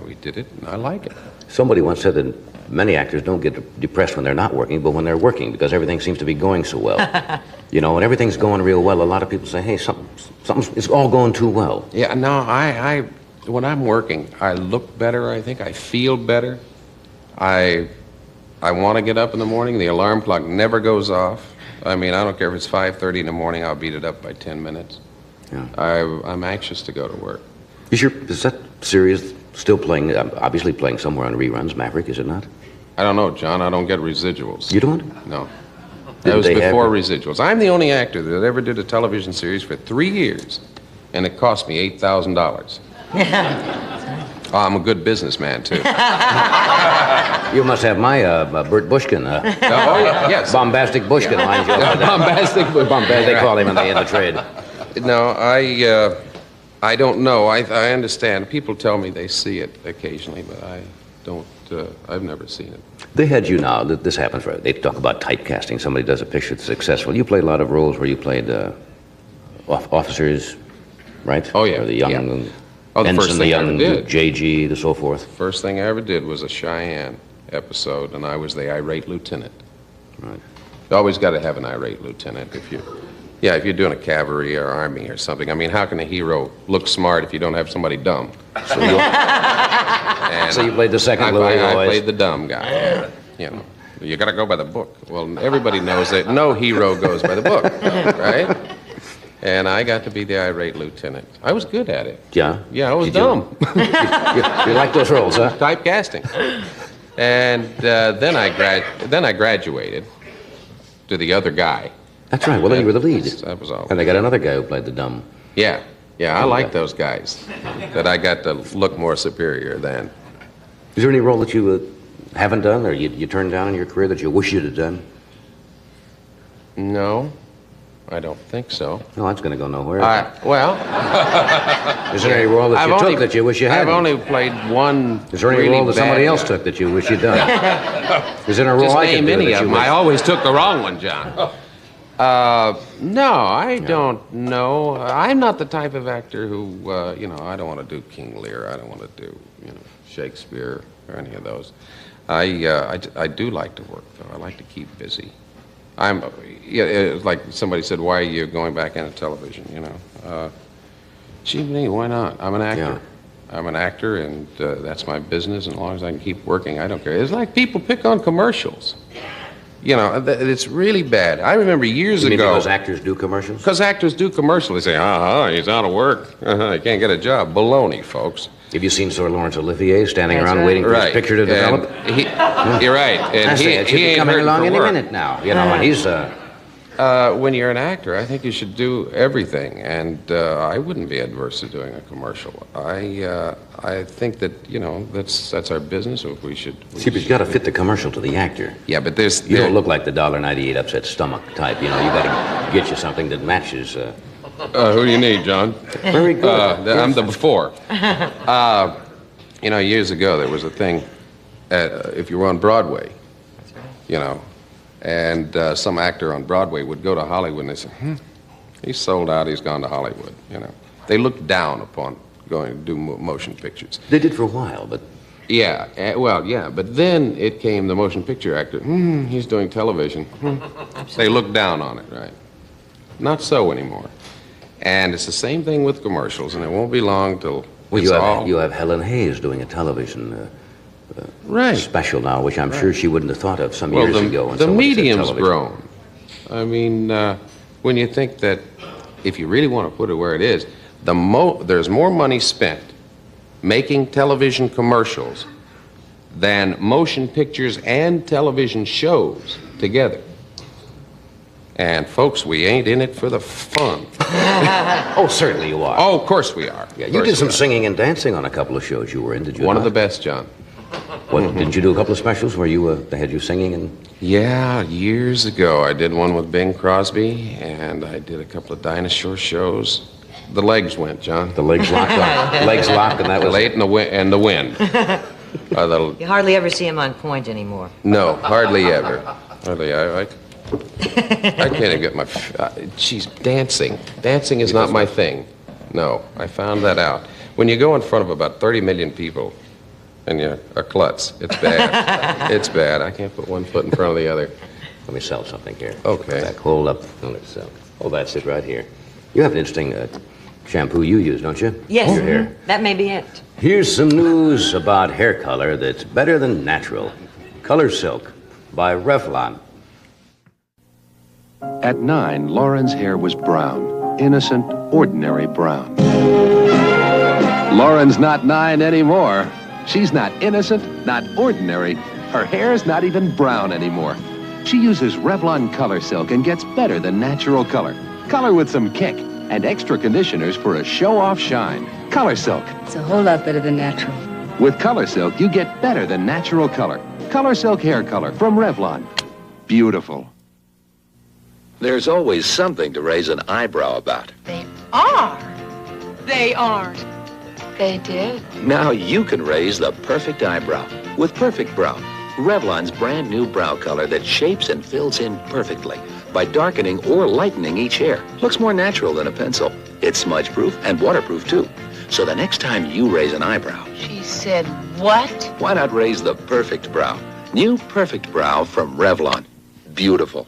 we did it, and I like it. Somebody once said that many actors don't get depressed when they're not working, but when they're working, because everything seems to be going so well. You know, when everything's going real well, a lot of people say, hey, it's all going too well. Yeah, no, when I'm working, I look better, I think. I feel better. I want to get up in the morning. The alarm clock never goes off. I mean, I don't care if it's 5:30 in the morning, I'll beat it up by 10 minutes. Yeah. I'm anxious to go to work. Is that series still playing, obviously playing somewhere on reruns, Maverick, is it not? I don't know, John. I don't get residuals. You don't? No. That was before residuals. I'm the only actor that ever did a television series for 3 years, and it cost me $8,000. Oh, I'm a good businessman, too. You must have my Bert Bushkin. Yes. Bombastic Bushkin lines. Bombastic Bushkin. They call him in the trade. No, I don't know. I understand. People tell me they see it occasionally, but I don't. I've never seen it. They had you now. This happens. They talk about typecasting. Somebody does a picture that's successful. You played a lot of roles where you played officers, right? Oh, yeah. Or the young... Yeah. Oh, the Henson, first thing the I young ever did. JG, and so forth. First thing I ever did was a Cheyenne episode, and I was the irate lieutenant. Right. You always got to have an irate lieutenant if you're doing a cavalry or army or something. I mean, how can a hero look smart if you don't have somebody dumb? So you played the second Louis I always. played the dumb guy. You know, you got to go by the book. Well, everybody knows that no hero goes by the book, right? And I got to be the irate lieutenant. I was good at it. Yeah? Yeah, I was dumb. You like those roles, huh? Typecasting. And then I graduated to the other guy. That's right. Well, then you were the lead. That was all. And they got another guy who played the dumb. Yeah. I like those guys that I got to look more superior than. Is there any role that you haven't done or you turned down in your career that you wish you'd have done? No, I don't think so. No, that's going to go nowhere. Well, is there any role that you took that you wish you hadn't? I've only played one. Is there any really role that somebody bad else guy. took that you wish you'd done? Is there a role Just I can name do any that of you them. wish? I always took the wrong one, John. No, I don't know. I'm not the type of actor who, I don't want to do King Lear. I don't want to do, Shakespeare or any of those. I do like to work, though. I like to keep busy. It's like somebody said, why are you going back into television, Gee, me, why not? I'm an actor. Yeah. I'm an actor, and that's my business, and as long as I can keep working, I don't care. It's like people pick on commercials. It's really bad. I remember years You mean ago. because actors do commercials? Because actors do commercials. They say, he's out of work. He can't get a job. Baloney, folks. Have you seen Sir Lawrence Olivier standing around waiting for his picture to develop? You're right. And he ain't coming along any minute now. And he's... when you're an actor, I think you should do everything, and I wouldn't be adverse to doing a commercial. I think that that's our business. If we should. See, but you got to fit the commercial to the actor. Yeah, but you don't look like the $1.98 upset stomach type. You got to get you something that matches. Who do you need, John? Very good. I'm the before. Years ago there was a thing. If you were on Broadway, and some actor on Broadway would go to Hollywood and they say, he's sold out, he's gone to Hollywood, They looked down upon going to do motion pictures. They did for a while, but... Yeah, yeah, but then it came the motion picture actor. He's doing television. They look down on it, right? Not so anymore. And it's the same thing with commercials, and it won't be long till you have Helen Hayes doing a television special now, which I'm sure she wouldn't have thought of some years ago. The medium's grown. I mean, when you think that, if you really want to put it where it is, there's more money spent making television commercials than motion pictures and television shows together. And folks, we ain't in it for the fun. Oh, certainly you are. Oh, of course we are. Yeah, you did some singing and dancing on a couple of shows you were in, did you? One of the best, John. What, didn't you do a couple of specials where they had you singing and... Yeah, years ago I did one with Bing Crosby, and I did a couple of dinosaur shows. The legs went, John. The legs locked on. Legs locked, and that was... Late in the wind. You hardly ever see him on point anymore. No, hardly ever. Hardly. I can't even get my... She's dancing. Dancing is not my thing. No, I found that out. When you go in front of about 30 million people and you're a klutz, it's bad. It's bad. I can't put one foot in front of the other. Let me sell something here. Okay. Back, hold up. Oh, that's it right here. You have an interesting shampoo you use, don't you? Yes, Your hair. that may be it. Here's some news about hair color that's better than natural. Color Silk by Revlon. At 9, Lauren's hair was brown. Innocent, ordinary brown. Lauren's not 9 anymore. She's not innocent, not ordinary. Her hair's not even brown anymore. She uses Revlon Color Silk and gets better than natural color. Color with some kick and extra conditioners for a show-off shine. Color Silk. It's a whole lot better than natural. With Color Silk, you get better than natural color. Color Silk hair color from Revlon. Beautiful. There's always something to raise an eyebrow about. They are. They aren't. They did. Now you can raise the perfect eyebrow with Perfect Brow, Revlon's brand new brow color that shapes and fills in perfectly by darkening or lightening each hair. Looks more natural than a pencil. It's smudge-proof and waterproof, too. So the next time you raise an eyebrow... She said what? Why not raise the perfect brow? New Perfect Brow from Revlon. Beautiful.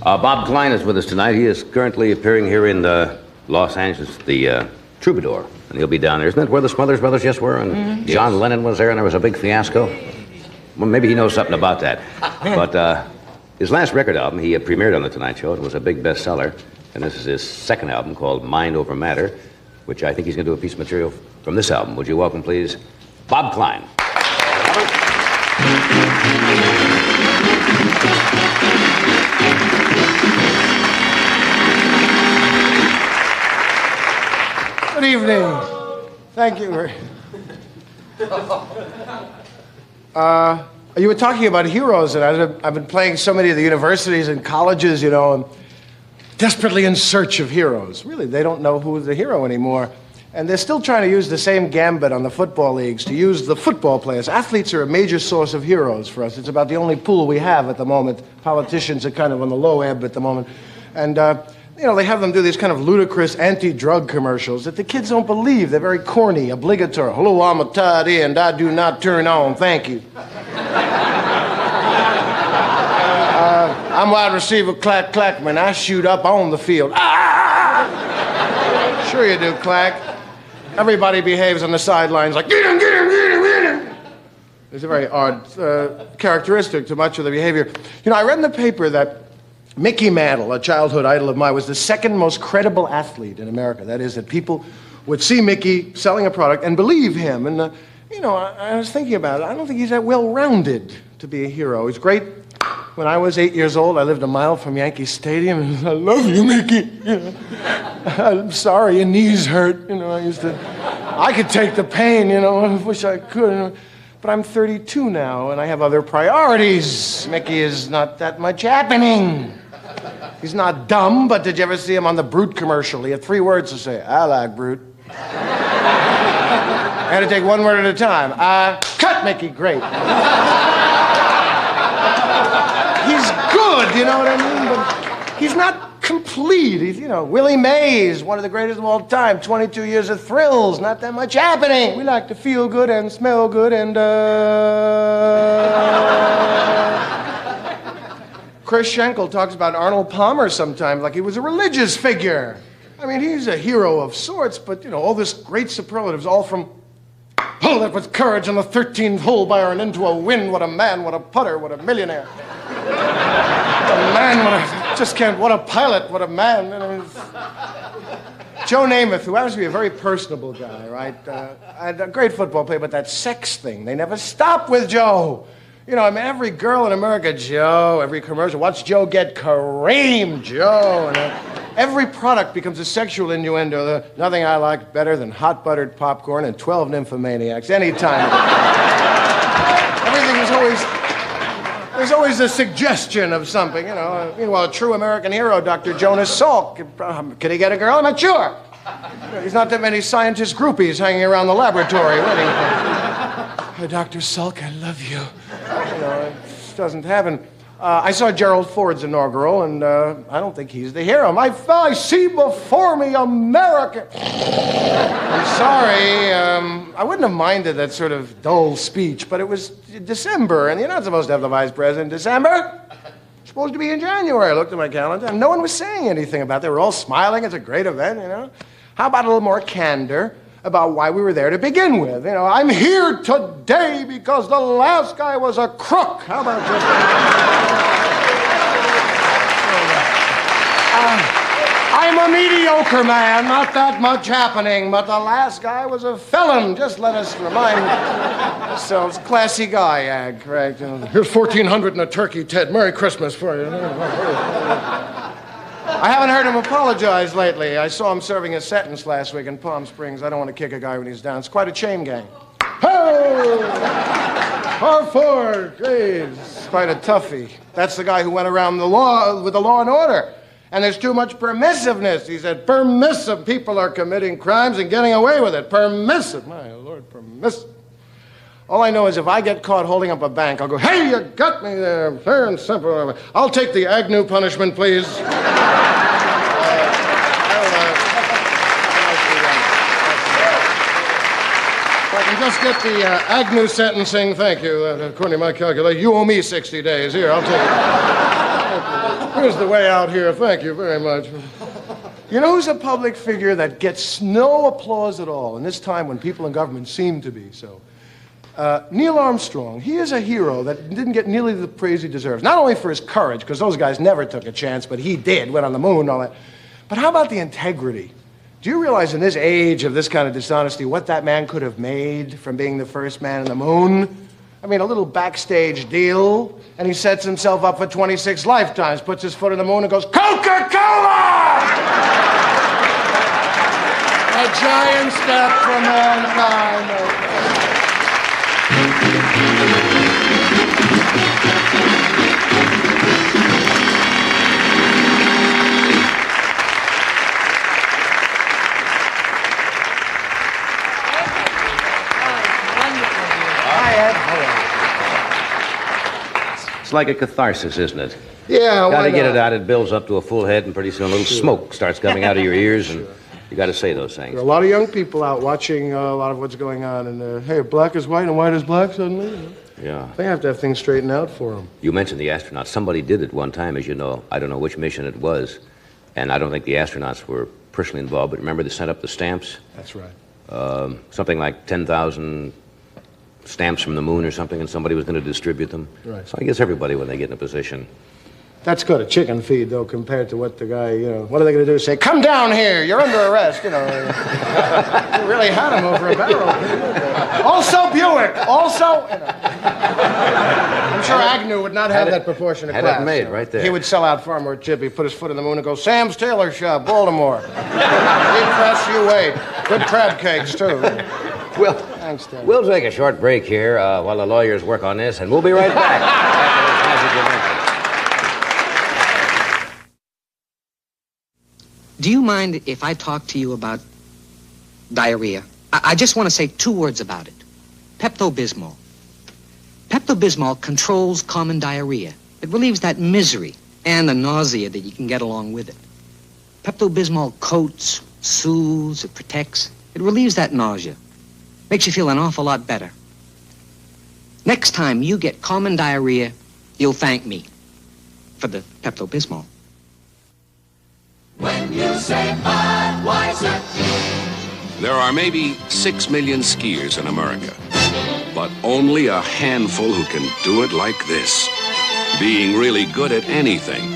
Bob Klein is with us tonight. He is currently appearing here in Los Angeles, the Troubadour. And he'll be down there. Isn't that where the Smothers Brothers just were? And John Lennon was there, and there was a big fiasco? Well, maybe he knows something about that. But his last record album, he premiered on The Tonight Show. It was a big bestseller. And this is his second album called Mind Over Matter, which I think he's going to do a piece of material from this album. Would you welcome, please, Bob Klein. Good evening. Thank you. You were talking about heroes, and I've been playing so many of the universities and colleges, and desperately in search of heroes. Really, they don't know who's the hero anymore. And they're still trying to use the same gambit on the football leagues to use the football players. Athletes are a major source of heroes for us. It's about the only pool we have at the moment. Politicians are kind of on the low ebb at the moment. And, they have them do these kind of ludicrous anti-drug commercials that the kids don't believe. They're very corny, obligatory. Hello, I'm a tight end. I do not turn on. Thank you. I'm wide receiver Clack Clackman. I shoot up on the field. Ah! Sure you do, Clack. Everybody behaves on the sidelines like, get him, get him, get him, get him. It's a very odd characteristic to much of the behavior. I read in the paper that Mickey Mantle, a childhood idol of mine, was the second most credible athlete in America. That is, that people would see Mickey selling a product and believe him. And, I was thinking about it. I don't think he's that well-rounded to be a hero. He's great. When I was 8 years old, I lived a mile from Yankee Stadium. And I love you, Mickey. I'm sorry, your knees hurt. I could take the pain, I wish I could. But I'm 32 now, and I have other priorities. Mickey is not that much happening. He's not dumb, but did you ever see him on the Brute commercial? He had 3 words to say. I like Brute. I had to take one word at a time. Cut, Mickey, great. He's good, you know what I mean? But he's not complete. He's, Willie Mays, one of the greatest of all time. 22 years of thrills, not that much happening. We like to feel good and smell good and, Chris Schenkel talks about Arnold Palmer sometimes like he was a religious figure. I mean, he's a hero of sorts, but, all this great superlatives, all from pull it with courage on the 13th hole by and into a win. What a man, what a putter, what a millionaire. What a man, what a pilot, what a man. Joe Namath, who happens to be a very personable guy, right? A great football player, but that sex thing, they never stop with Joe. Every girl in America, Joe, every commercial, watch Joe get creamed, Joe. And every product becomes a sexual innuendo. Nothing I like better than hot buttered popcorn and 12 nymphomaniacs anytime. Everything is there's always a suggestion of something, Meanwhile, a true American hero, Dr. Jonas Salk, can he get a girl? I'm not sure. There's not that many scientist groupies hanging around the laboratory waiting for Dr. Salk, I love you. It just doesn't happen. I saw Gerald Ford's inaugural, and I don't think he's the hero. I see before me America. I'm sorry. I wouldn't have minded that sort of dull speech, but it was December, and you're not supposed to have the vice president in December. It's supposed to be in January. I looked at my calendar, and no one was saying anything about it. They were all smiling. It's a great event, How about a little more candor about why we were there to begin with? I'm here today because the last guy was a crook. How about just... I'm a mediocre man, not that much happening, but the last guy was a felon. Just let us remind ourselves. Classy guy, Ag, correct? Here's 1,400 and a turkey, Ted. Merry Christmas for you. I haven't heard him apologize lately. I saw him serving a sentence last week in Palm Springs. I don't want to kick a guy when he's down. It's quite a chain gang. Ho! Harford, please. Quite a toughie. That's the guy who went around the law with the law and order. And there's too much permissiveness. He said, permissive people are committing crimes and getting away with it. Permissive. My Lord, permissive. All I know is if I get caught holding up a bank, I'll go, hey, you got me there. Fair and simple. I'll take the Agnew punishment, please. If I can just get the Agnew sentencing, thank you. According to my calculation, you owe me 60 days. Here, I'll take it. Here's the way out here. Thank you very much. You know who's a public figure that gets no applause at all in this time when people in government seem to be so? Neil Armstrong. He is a hero that didn't get nearly the praise he deserves. Not only for his courage, because those guys never took a chance, but he did, went on the moon and all that. But how about the integrity? Do you realize in this age of this kind of dishonesty what that man could have made from being the first man on the moon? I mean, a little backstage deal, and he sets himself up for 26 lifetimes, puts his foot on the moon and goes, Coca-Cola! A giant step for mankind. It's like a catharsis, isn't it? Yeah, Got to get it out. It builds up to a full head, and pretty soon a little smoke starts coming out of your ears, and you got to say those things. There are a lot of young people out watching a lot of what's going on, and hey, black is white and white is black suddenly. Yeah. They have to have things straightened out for them. You mentioned the astronauts. Somebody did it one time, as you know. I don't know which mission it was, and I don't think the astronauts were personally involved, but remember they sent up the stamps? That's right. Something like 10,000 stamps from the moon or something, and somebody was going to distribute them. Right. So I guess everybody, when they get in a position... That's good, a chicken feed, though, compared to what the guy, what are they going to do? Say, come down here, you're under arrest, They really had him over a barrel. Also Buick, also... I'm sure Agnew would not have that proportion of class. Had it made right there. He would sell out far more chip. He'd put his foot in the moon and go, Sam's Tailor Shop, Baltimore. He'd press you weight. Good crab cakes, too. Well, thanks, Ted. We'll take a short break here while the lawyers work on this, and we'll be right back after this message you mentioned. Do you mind if I talk to you about diarrhea? I just want to say 2 words about it. Pepto-Bismol. Pepto-Bismol controls common diarrhea. It relieves that misery and the nausea that you can get along with it. Pepto-Bismol coats, soothes, it protects. It relieves that nausea. Makes you feel an awful lot better. Next time you get common diarrhea, you'll thank me for the Pepto-Bismol. When you say Budweiser. There are maybe 6 million skiers in America, but only a handful who can do it like this. Being really good at anything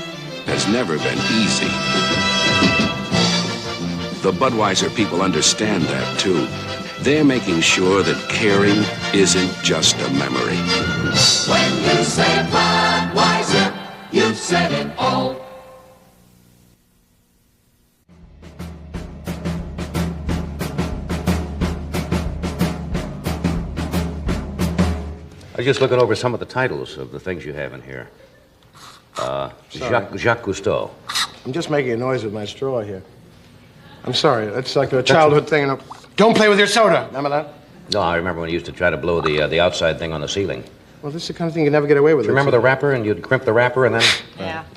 has never been easy. The Budweiser people understand that, too. They're making sure that caring isn't just a memory. When you say Budweiser, you've said it all. I was just looking over some of the titles of the things you have in here. Jacques Cousteau. I'm just making a noise with my straw here. I'm sorry. It's like a childhood thing. Don't play with your soda. Remember that? No, I remember when you used to try to blow the outside thing on the ceiling. Well, this is the kind of thing you never get away with. Do you remember the wrapper, and you'd crimp the wrapper and then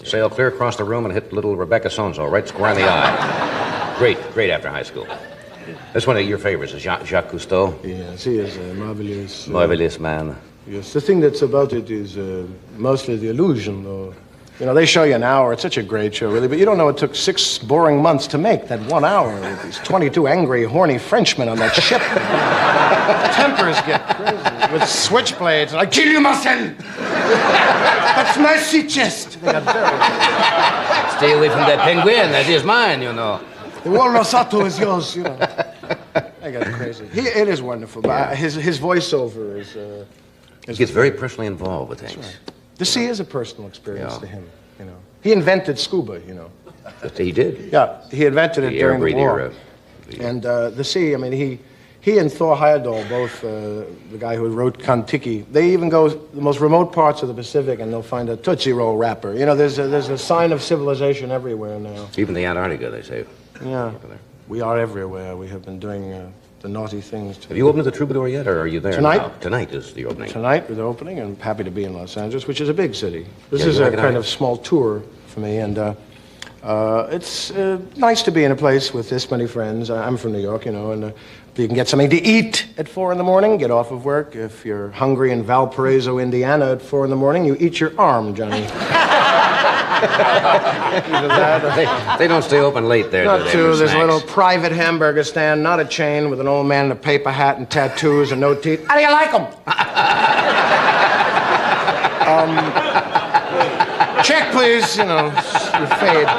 sail clear across the room and hit little Rebecca So-and-so right square in the eye. Great after high school. That's one of your favorites, is Jacques Cousteau. Yes, he is a marvelous... Marvelous man. Yes, the thing that's about it is mostly the illusion, though. You know, they show you an hour. It's such a great show, really, but you don't know it took 6 boring months to make that 1 hour with these 22 angry, horny Frenchmen on that ship. Tempers get crazy with switchblades. I kill you, Marcel! That's my sea chest! They got very... Stay away from that penguin. That is mine, you know. The Walrus Otto is yours, you know. I got crazy. It is wonderful, but his voiceover is... He gets very personally involved with things. Right. The sea is a personal experience to him, you know. He invented scuba, you know. He did? Yeah, he invented it during the war. And the sea, I mean, he and Thor Heyerdahl, both the guy who wrote Kon-Tiki, they even go the most remote parts of the Pacific and they'll find a Tootsie Roll wrapper. You know, there's a sign of civilization everywhere now. Even the Antarctica, they say. Yeah, we are everywhere. We have been doing the naughty things. Have you opened the Troubadour yet, or are you there Tonight? now? Tonight is the opening. Tonight is the opening, and I'm happy to be in Los Angeles, which is a big city. This is a kind of small tour for me, and it's nice to be in a place with this many friends. I'm from New York, you know, and you can get something to eat at 4 in the morning, get off of work. If you're hungry in Valparaiso, Indiana at 4 in the morning, you eat your arm, Johnny. They don't stay open late there, do Not they? too. for There's a snacks? little private hamburger stand, not a chain, with an old man in a paper hat and tattoos and no teeth. How do you like them? Check, please. You know, you fade.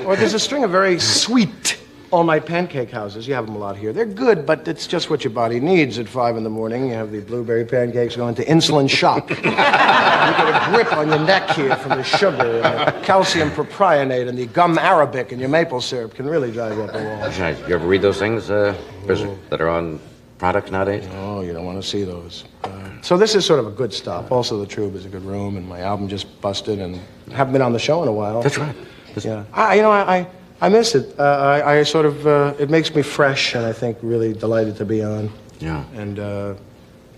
Or there's a string of very sweet all-night pancake houses. You have them a lot here. They're good, but it's just what your body needs at 5 in the morning. You have the blueberry pancakes go into insulin shock. You get a grip on your neck here from the sugar and the calcium propionate and the gum arabic and your maple syrup can really drive you up a wall. That's right. You ever read those things that are on products nowadays? Oh, you don't want to see those. So this is sort of a good stop. Also, the Troop is a good room, and my album just busted, and I haven't been on the show in a while. That's right. Yeah. I miss it. I sort of, it makes me fresh, and I think really delighted to be on. Yeah. And, you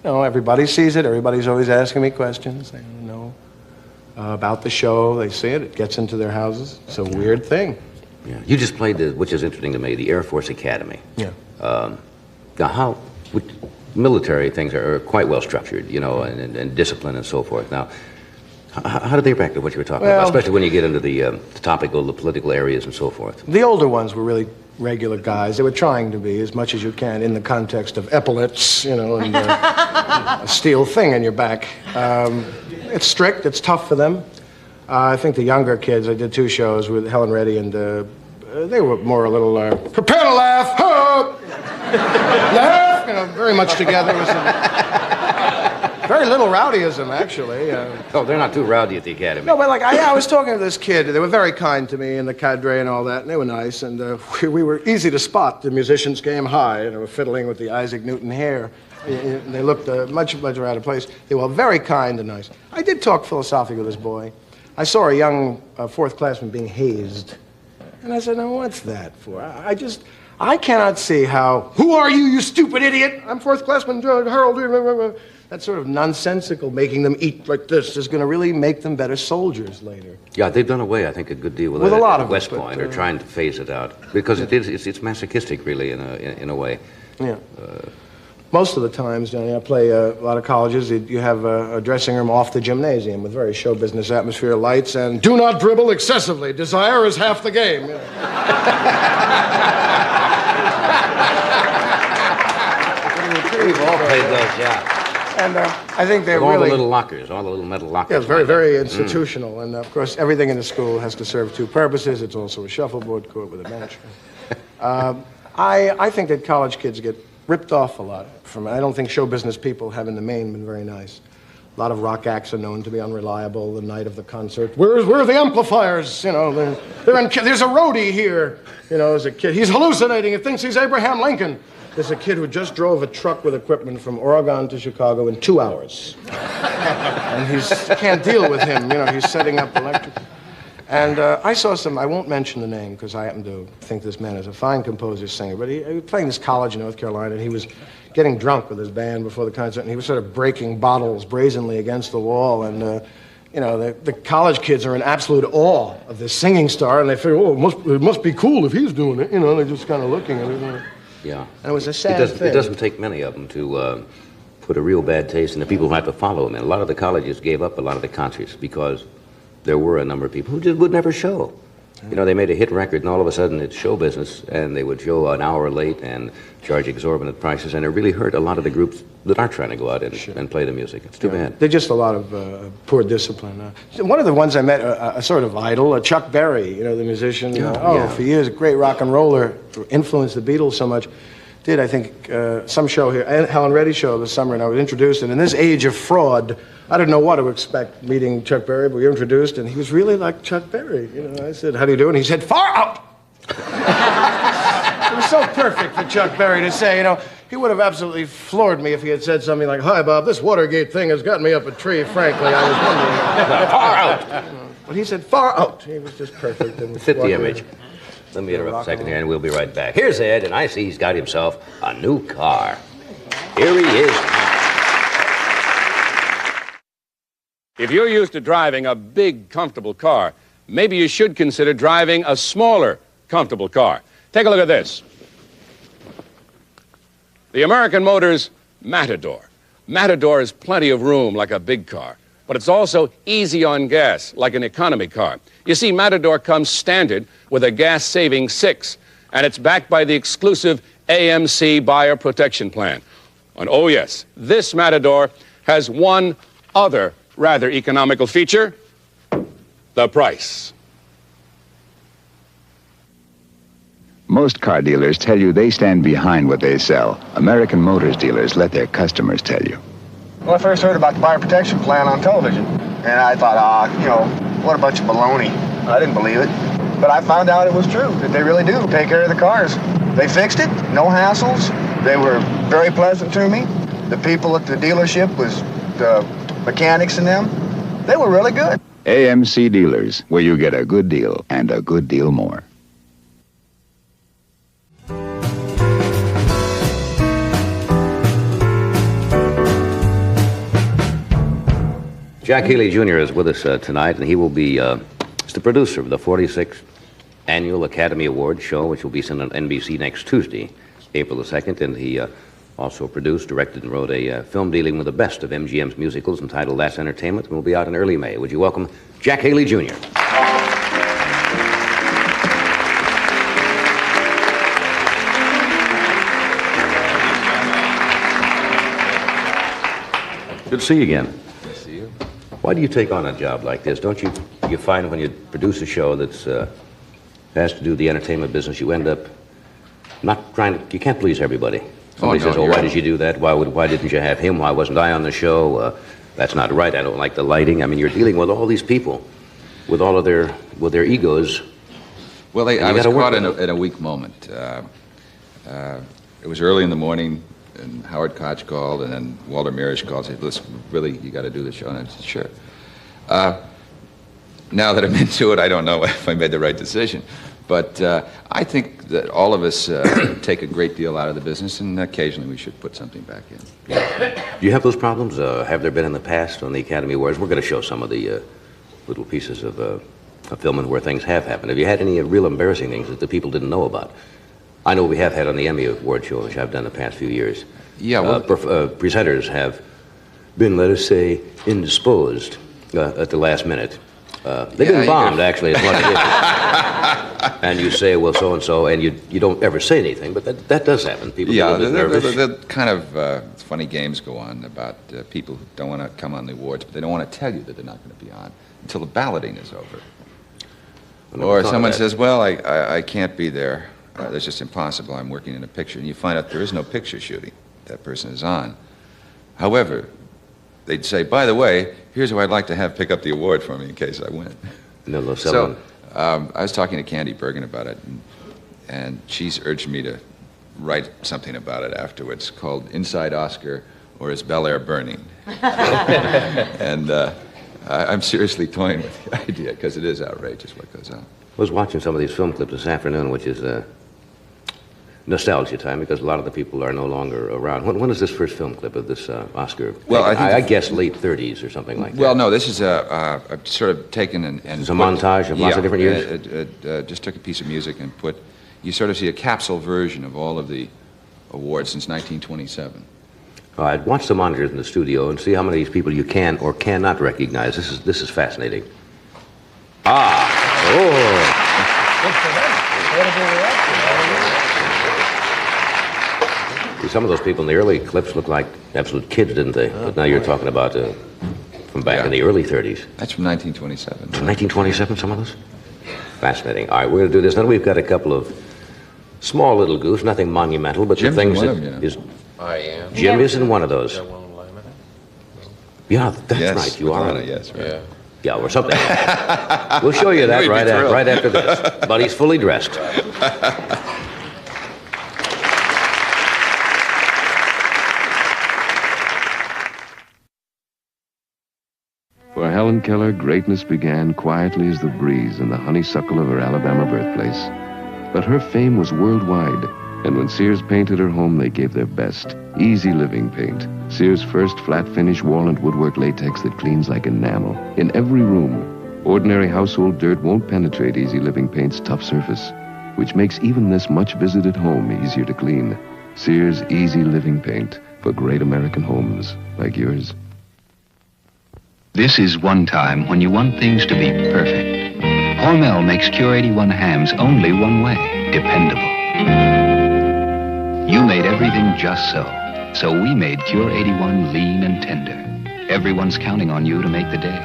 know, everybody sees it. Everybody's always asking me questions. They don't know about the show. They see it. It gets into their houses. It's a weird thing. Yeah. You just played which is interesting to me, the Air Force Academy. Yeah. Now, military things are quite well structured, you know, and discipline and so forth. Now, how do they react to what you were talking about, especially when you get into the topical, the political areas and so forth? The older ones were really regular guys. They were trying to be as much as you can in the context of epaulets, you know, and a steel thing in your back. It's strict. It's tough for them. I think the younger kids, I did 2 shows with Helen Reddy, and they were more a little, prepare to laugh, laugh, you know, very much together. It was very little rowdyism, actually. Oh, they're not too rowdy at the academy. No, but like, I was talking to this kid. They were very kind to me and the cadre and all that, and they were nice. And we were easy to spot. The musicians came high, and they were fiddling with the Isaac Newton hair. They looked much out of place. They were very kind and nice. I did talk philosophically with this boy. I saw a young 4th classman being hazed. And I said, now, what's that for? I cannot see how, who are you, you stupid idiot? I'm fourth classman Harold. That sort of nonsensical making them eat like this is going to really make them better soldiers later. Yeah, they've done away, I think, a good deal with With that a lot at of West it, but, Point. They're trying to phase it out because it's masochistic, really, in a way. Yeah. Most of the times, Johnny, I play a lot of colleges. You have a dressing room off the gymnasium with very show business atmosphere, lights, and do not dribble excessively. Desire is half the game. We've all played those, yeah. And I think they're all really... the little lockers, all the little metal lockers. Yeah, it's very, very institutional. And, of course, everything in the school has to serve two purposes. It's also a shuffleboard court with a bench. I think that college kids get ripped off a lot from it. I don't think show business people have, in the main, been very nice. A lot of rock acts are known to be unreliable the night of the concert. Where are the amplifiers? You know, there's a roadie here. You know, as a kid. He's hallucinating. He thinks he's Abraham Lincoln. There's a kid who just drove a truck with equipment from Oregon to Chicago in 2 hours. And he can't deal with him. You know, he's setting up electric. And I saw some, I won't mention the name because I happen to think this man is a fine composer, singer, but he was playing this college in North Carolina, and he was getting drunk with his band before the concert, and he was sort of breaking bottles brazenly against the wall, and you know, the college kids are in absolute awe of this singing star, and they figure, oh, it must be cool if he's doing it, you know, they're just kind of looking at it. Yeah. And it was a sad thing. It doesn't take many of them to put a real bad taste in the people who have to follow them. And a lot of the colleges gave up a lot of the concerts because there were a number of people who just would never show. You know, they made a hit record, and all of a sudden it's show business, and they would show an hour late and charge exorbitant prices, and it really hurt a lot of the groups that are trying to go out and play the music. It's too bad. They're just a lot of poor discipline. One of the ones I met, a sort of idol, Chuck Berry, you know, the musician. For years, a great rock and roller, influenced the Beatles so much. Did, I think, some show here, Helen Reddy's show this summer, and I was introduced, and in this age of fraud, I didn't know what to expect meeting Chuck Berry, but we were introduced, and he was really like Chuck Berry. You know, I said, how do you do? And he said, far out! It was so perfect for Chuck Berry to say, you know, he would have absolutely floored me if he had said something like, hi, Bob, this Watergate thing has gotten me up a tree, frankly. I was wondering. Far out! You know, but he said, far out. He was just perfect. And fit the image. Let me interrupt a second here, and we'll be right back. Here's Ed, and I see he's got himself a new car. Here he is now. If you're used to driving a big, comfortable car, maybe you should consider driving a smaller, comfortable car. Take a look at this. The American Motors Matador. Matador has plenty of room like a big car, but it's also easy on gas like an economy car. You see, Matador comes standard with a gas-saving 6, and it's backed by the exclusive AMC Buyer Protection Plan. And oh yes, this Matador has one other rather economical feature: the price. Most car dealers tell you they stand behind what they sell. American Motors dealers let their customers tell you. Well, I first heard about the buyer protection plan on television, and I thought, you know, what a bunch of baloney. I didn't believe it. But I found out it was true, that they really do take care of the cars. They fixed it, no hassles. They were very pleasant to me. The people at the dealership was the mechanics and them. They were really good. AMC Dealers, where you get a good deal and a good deal more. Jack Healy Jr. is with us tonight, and he will be he's the producer of the 46th Annual Academy Awards show, which will be sent on NBC next Tuesday, April the 2nd, and he also produced, directed, and wrote a film dealing with the best of MGM's musicals entitled That's Entertainment, and will be out in early May. Would you welcome Jack Healy Jr.? Good to see you again. Why do you take on a job like this? Don't you find when you produce a show that's has to do the entertainment business, you end up not trying to, you can't please everybody. Somebody says, why did you do that? Why didn't you have him? Why wasn't I on the show? That's not right. I don't like the lighting. I mean, you're dealing with all these people with all of their egos. Well, I was caught in a weak moment. It was early in the morning, and Howard Koch called, and then Walter Mirisch called and said, listen, really, you got to do the show. And I said, sure. Now that I'm into it, I don't know if I made the right decision. But I think that all of us take a great deal out of the business, and occasionally we should put something back in. Do you have those problems? Have there been in the past on the Academy Awards? We're going to show some of the little pieces of filming where things have happened. Have you had any real embarrassing things that the people didn't know about? I know we have had on the Emmy Award show, which I've done the past few years. Yeah, well, presenters have been, let us say, indisposed at the last minute. They've been bombed, actually, is what it is. And you say, well, so-and-so, and you don't ever say anything, but that does happen. People get a little bit nervous. The kind of funny games go on about people who don't want to come on the awards, but they don't want to tell you that they're not going to be on until the balloting is over. Or someone says, well, I can't be there. That's just impossible. I'm working in a picture. And you find out there is no picture shooting. That person is on. However, they'd say, by the way, here's who I'd like to have pick up the award for me in case I win. So I was talking to Candy Bergen about it, and she's urged me to write something about it afterwards called Inside Oscar or Is Bel Air Burning? And I'm seriously toying with the idea because it is outrageous what goes on. I was watching some of these film clips this afternoon, which is nostalgia time because a lot of the people are no longer around. When is this first film clip of this Oscar? Well, I guess late 30s or something like that. Well, no, this is sort of taken and it's a montage of lots of different years? It just took a piece of music and you sort of see a capsule version of all of the awards since 1927. All right, watch the monitors in the studio and see how many of these people you can or cannot recognize. This is fascinating. Some of those people in the early clips look like absolute kids, didn't they? But now you're talking about from back in the early 30s. That's from 1927. From 1927, some of those? Fascinating. All right, we're going to do this. Now we've got a couple of small little goofs, nothing monumental, but Jim's the things in that one of them, you know. I am. Jim is in one of those. Yeah, that's right. You are. Yes, right. Yeah. Yeah, or something. We'll show you that right after this. But he's fully dressed. For Helen Keller, greatness began quietly as the breeze in the honeysuckle of her Alabama birthplace. But her fame was worldwide, and when Sears painted her home, they gave their best. Easy Living Paint. Sears' first flat-finish wall and woodwork latex that cleans like enamel. In every room, ordinary household dirt won't penetrate Easy Living Paint's tough surface, which makes even this much-visited home easier to clean. Sears Easy Living Paint for great American homes like yours. This is one time when you want things to be perfect. Hormel makes Cure 81 hams only one way, dependable. You made everything just so we made Cure 81 lean and tender. Everyone's counting on you to make the day.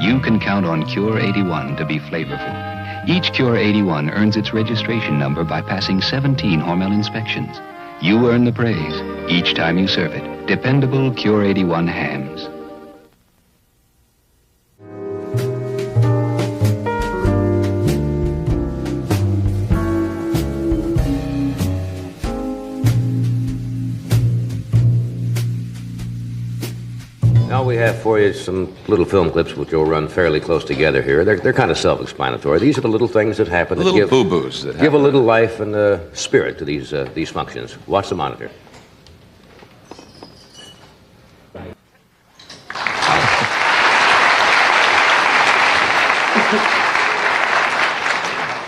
You can count on Cure 81 to be flavorful. Each Cure 81 earns its registration number by passing 17 Hormel inspections. You earn the praise each time you serve it. Dependable Cure 81 hams. Now we have for you some little film clips which will run fairly close together here. They're kind of self-explanatory. These are the little things that happen. Little boo-boos that give a little life and spirit to these functions. Watch the monitor.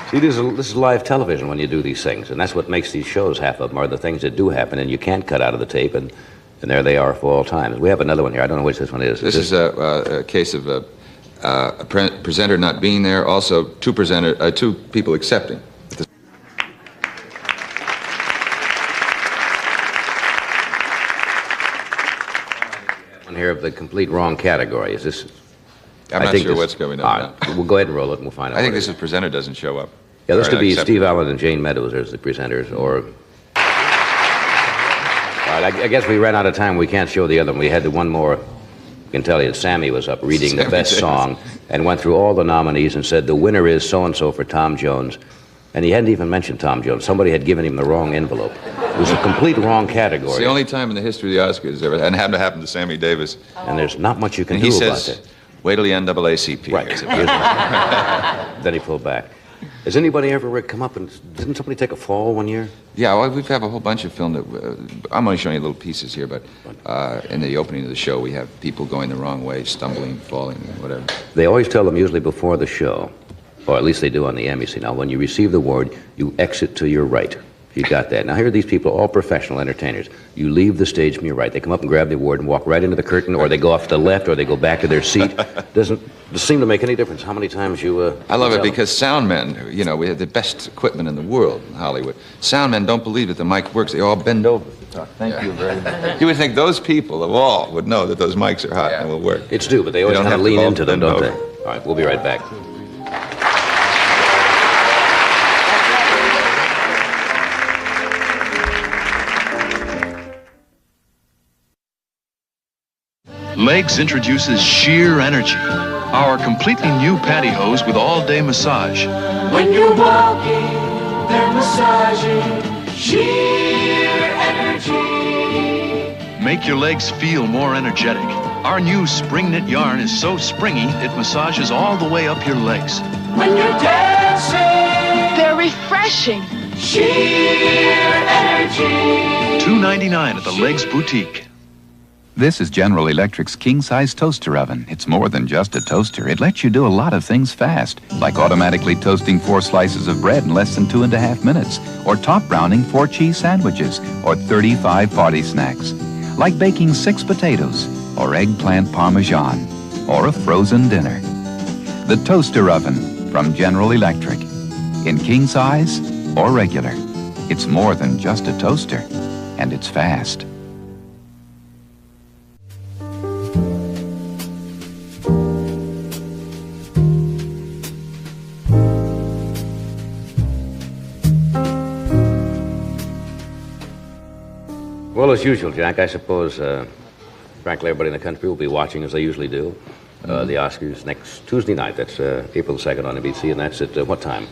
See, this is live television when you do these things, and that's what makes these shows, half of them, are the things that do happen, and you can't cut out of the tape, and there they are for all time. We have another one here. I don't know which this one is. This is a case of a presenter not being there, also two people accepting. One here of the complete wrong category. Is this? I'm not sure what's going on now. We'll go ahead and roll it and we'll find out. I think this is presenter doesn't show up. Yeah, this could be Steve Allen and Jane Meadows as the presenters, or... I guess we ran out of time. We can't show the other one. We had the one more. You can tell you, Sammy was up reading the best song and went through all the nominees and said the winner is so-and-so for Tom Jones. And he hadn't even mentioned Tom Jones. Somebody had given him the wrong envelope. It was a complete wrong category. It's the only time in the history of the Oscars ever, and happened to happen to Sammy Davis. And there's not much you can do about it. He says, wait till the NAACP. Right. Then he pulled back. Has anybody ever come up and... Didn't somebody take a fall one year? Yeah, well, we have a whole bunch of film that... I'm only showing you little pieces here, but in the opening of the show, we have people going the wrong way, stumbling, falling, whatever. They always tell them usually before the show, or at least they do on the Emmy. See, now, when you receive the award, you exit to your right. You got that. Now, here are these people, all professional entertainers. You leave the stage from your right. They come up and grab the award and walk right into the curtain, or they go off to the left, or they go back to their seat. Doesn't seem to make any difference how many times you... I love it because sound men, you know, we have the best equipment in the world in Hollywood. Sound men don't believe that the mic works. They all bend over. Oh, thank you very much. You would think those people of all would know that those mics are hot and will work. It's due, but they always kind of lean into them, don't they? All right, we'll be right back. Legs introduces sheer energy. Our completely new pantyhose with all-day massage. When you're walking, they're massaging sheer energy. Make your legs feel more energetic. Our new spring knit yarn is so springy, it massages all the way up your legs. When you're dancing, They're refreshing. sheer energy. $2.99 at the Legs Boutique. This is General Electric's king-size toaster oven. It's more than just a toaster. It lets you do a lot of things fast, like automatically toasting 4 slices of bread in less than 2.5 minutes, or top browning 4 cheese sandwiches, or 35 party snacks, like baking 6 potatoes, or eggplant parmesan, or a frozen dinner. The toaster oven from General Electric. In king size or regular, it's more than just a toaster, and it's fast. Well, as usual, Jack, I suppose, frankly, everybody in the country will be watching, as they usually do, the Oscars next Tuesday night. That's April 2nd on NBC, and that's at what time?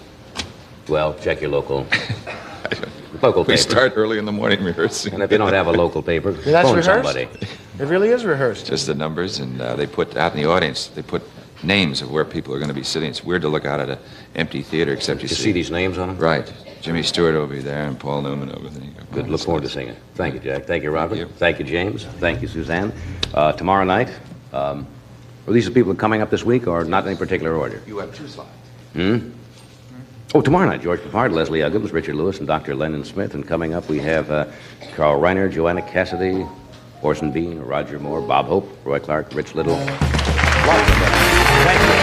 Well, check your local paper. We start early in the morning rehearsing. And if you don't have a local paper, That's phone rehearsed? somebody. It really is rehearsed. Just the numbers, and they put out in the audience, they put names of where people are going to be sitting. It's weird to look out at an empty theater, except you see these names on them? Right. Jimmy Stewart will be there, and Paul Newman over there. Good. Look forward to seeing it. Thank you, Jack. Thank you, Robert. Thank you, James. Thank you, Suzanne. Tomorrow night, are these the people coming up this week, or not in any particular order? You have 2 slides. Oh, tomorrow night, George Peppard, Leslie Uggams, Richard Lewis, and Dr. Lennon Smith. And coming up, we have Carl Reiner, Joanna Cassidy, Orson Bean, Roger Moore, Bob Hope, Roy Clark, Rich Little. Thank you.